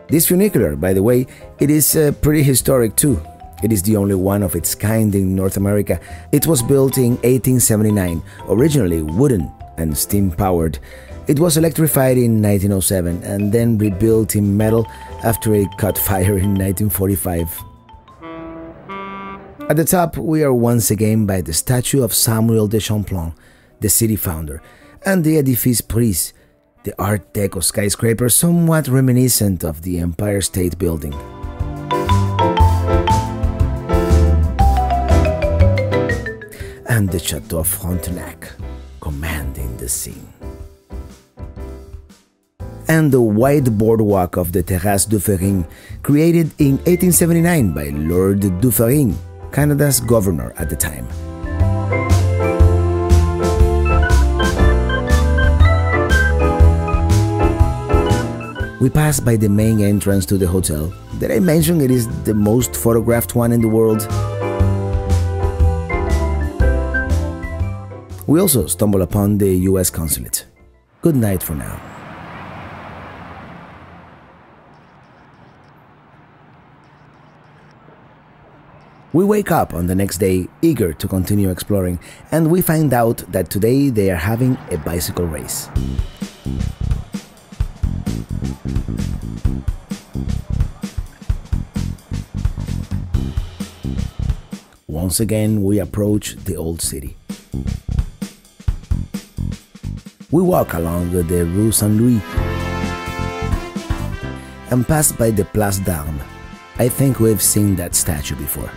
This funicular, by the way, it is pretty historic too. It is the only one of its kind in North America. It was built in 1879, originally wooden and steam-powered. It was electrified in 1907 and then rebuilt in metal after it caught fire in 1945. At the top, we are once again by the statue of Samuel de Champlain, the city founder, and the Edifice Prise, the Art Deco skyscraper somewhat reminiscent of the Empire State Building. And the Chateau Frontenac, commanding the scene. And the wide boardwalk of the Terrasse du Ferry, created in 1879 by Lord Dufferin, Canada's governor at the time. We pass by the main entrance to the hotel. Did I mention it is the most photographed one in the world? We also stumble upon the US consulate. Good night for now. We wake up on the next day, eager to continue exploring, and we find out that today they are having a bicycle race. Once again, we approach the old city. We walk along the Rue Saint-Louis and pass by the Place d'Armes. I think we've seen that statue before.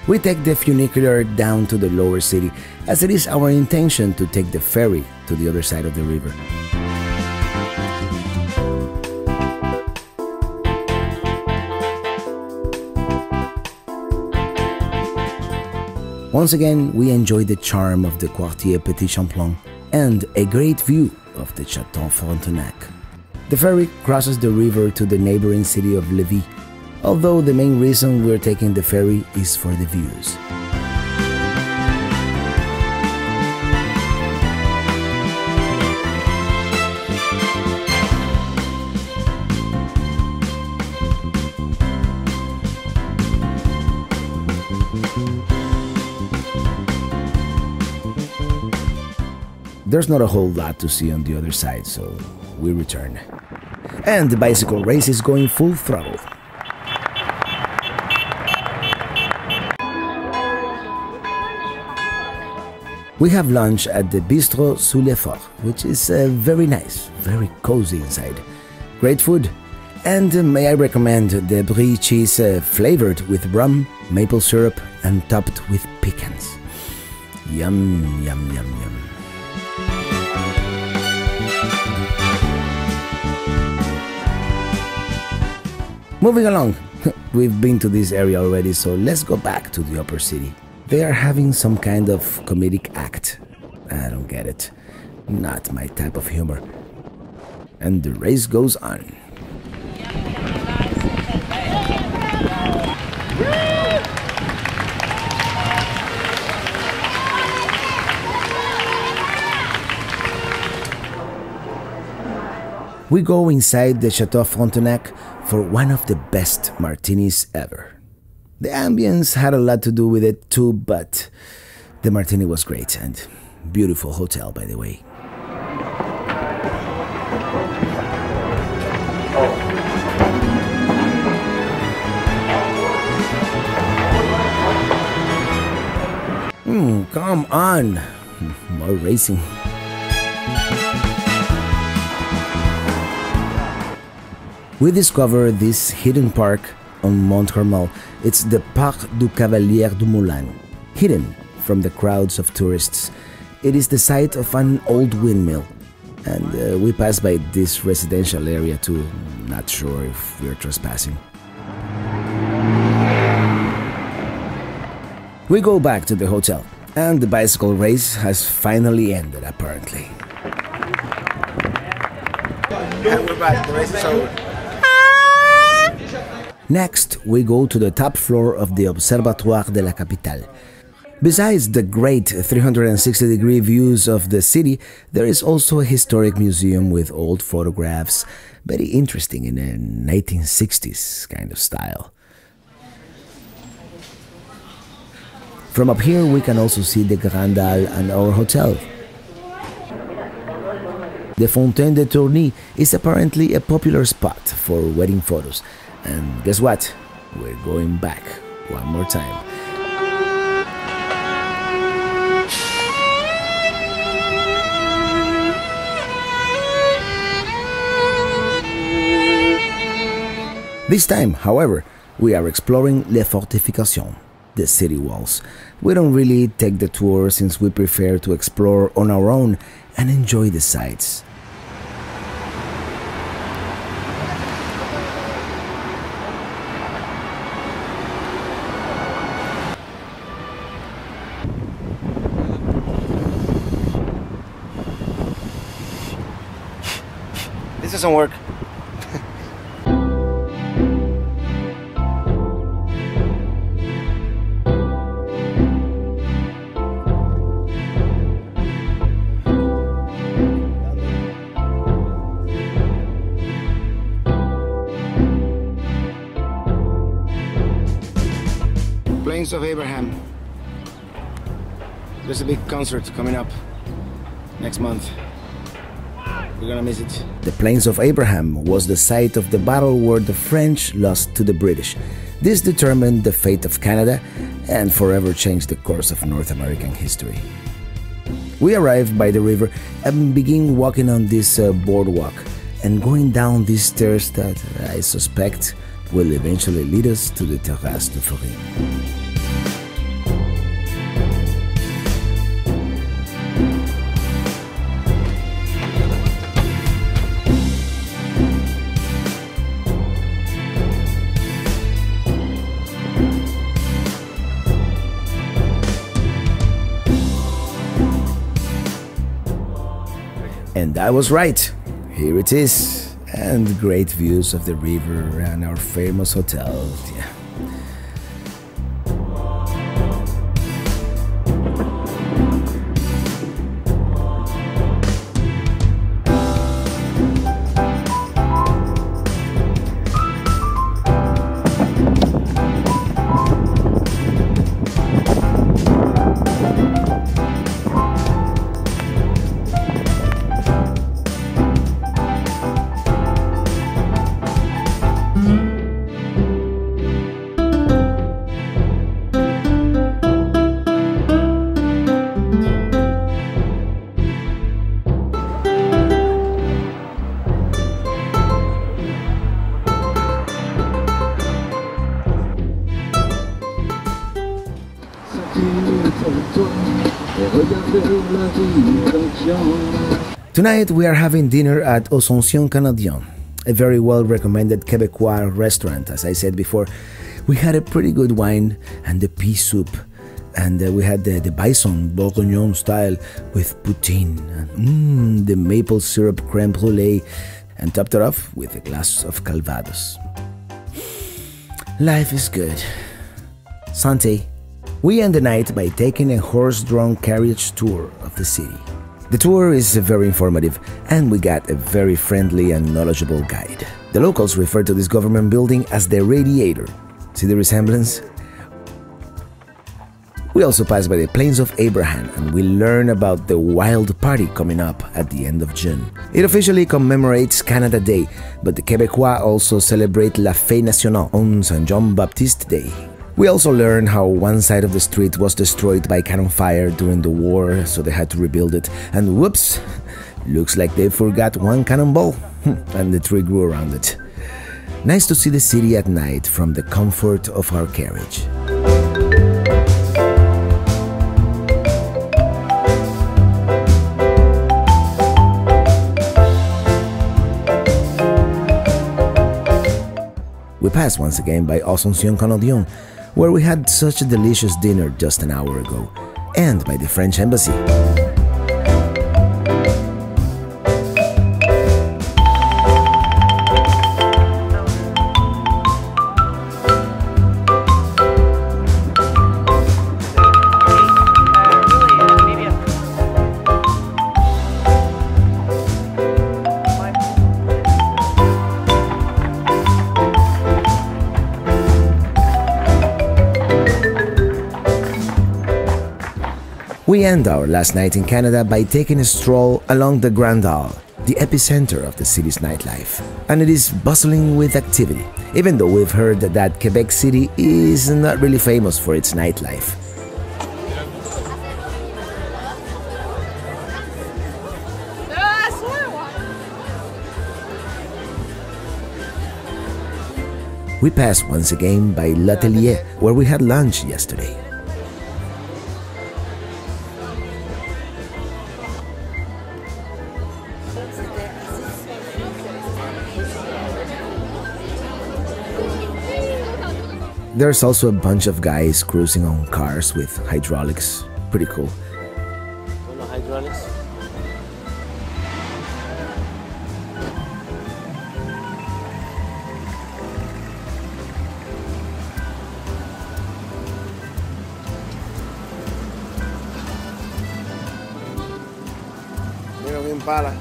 We take the funicular down to the lower city, as it is our intention to take the ferry to the other side of the river. Once again, we enjoy the charm of the Quartier Petit Champlain and a great view of the Chateau Frontenac. The ferry crosses the river to the neighboring city of Lévis, although the main reason we're taking the ferry is for the views. There's not a whole lot to see on the other side, so we return. And the bicycle race is going full throttle. We have lunch at the Bistro Sous les Forts, which is very nice, very cozy inside. Great food. And may I recommend the brie cheese flavored with rum, maple syrup, and topped with pecans. Yum, yum, yum, yum. Moving along, we've been to this area already, so let's go back to the upper city. They are having some kind of comedic act. I don't get it. Not my type of humor. And the race goes on. We go inside the Chateau Frontenac for one of the best martinis ever. The ambience had a lot to do with it too, but the martini was great, and beautiful hotel, by the way. Come on! More racing. We discover this hidden park on Mont Royal. It's the Parc du Cavalier du Moulin. Hidden from the crowds of tourists, it is the site of an old windmill. And we pass by this residential area too. Not sure if we're trespassing. We go back to the hotel, and the bicycle race has finally ended, apparently. And we're back. The race is over. Next, we go to the top floor of the Observatoire de la Capitale. Besides the great 360-degree views of the city, there is also a historic museum with old photographs, very interesting in a 1960s kind of style. From up here we can also see the Grand Dalle and our hotel. The Fontaine de Tourny is apparently a popular spot for wedding photos. And guess what? We're going back one more time. This time, however, we are exploring Les Fortifications, the city walls. We don't really take the tour since we prefer to explore on our own and enjoy the sights. This doesn't work. Plains of Abraham. There's a big concert coming up next month. We're gonna miss it. The Plains of Abraham was the site of the battle where the French lost to the British. This determined the fate of Canada and forever changed the course of North American history. We arrived by the river and begin walking on this boardwalk and going down these stairs that I suspect will eventually lead us to the Terrasse de Ferry. And I was right. Here it is. And great views of the river and our famous hotel. Yeah. Tonight we are having dinner at Ascension Canadien, a very well recommended Quebecois restaurant. As I said before, we had a pretty good wine and the pea soup, and we had the bison bourguignon style with poutine and the maple syrup creme brulee, and topped it off with a glass of Calvados. Life is good. Santé. We end the night by taking a horse-drawn carriage tour of the city. The tour is very informative, and we got a very friendly and knowledgeable guide. The locals refer to this government building as the Radiator. See the resemblance? We also pass by the Plains of Abraham, and we learn about the wild party coming up at the end of June. It officially commemorates Canada Day, but the Quebecois also celebrate La Fête Nationale on Saint Jean Baptiste Day. We also learn how one side of the street was destroyed by cannon fire during the war, so they had to rebuild it. And whoops, looks like they forgot one cannonball, and the tree grew around it. Nice to see the city at night from the comfort of our carriage. We passed once again by Ascension Canadien, where we had such a delicious dinner just an hour ago, and by the French Embassy. We end our last night in Canada by taking a stroll along the Grand Isle, the epicenter of the city's nightlife. And it is bustling with activity, even though we've heard that Quebec City is not really famous for its nightlife. We passed once again by L'Atelier, where we had lunch yesterday. There's also a bunch of guys cruising on cars with hydraulics. Pretty cool. Hydraulics. Mira, bien pala.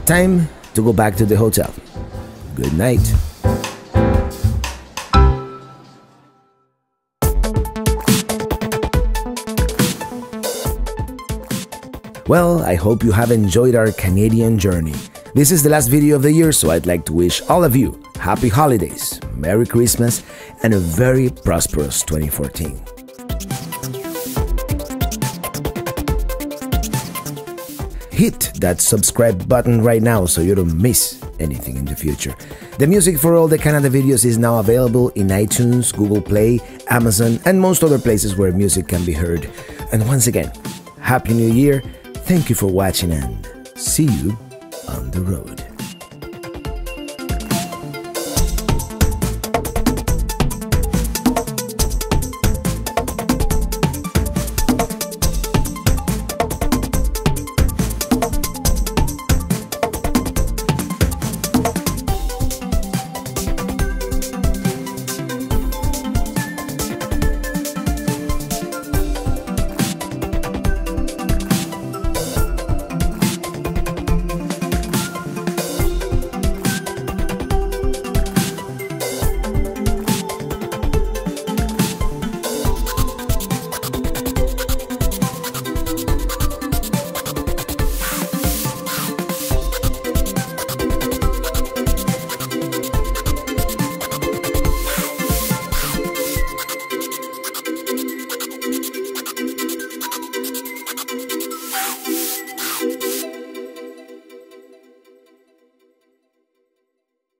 Time to go back to the hotel. Good night. Well, I hope you have enjoyed our Canadian journey. This is the last video of the year, so I'd like to wish all of you happy holidays, Merry Christmas, and a very prosperous 2014. Hit that subscribe button right now so you don't miss anything in the future. The music for all the Canada videos is now available in iTunes, Google Play, Amazon, and most other places where music can be heard. And once again, Happy New Year, thank you for watching, and see you on the road.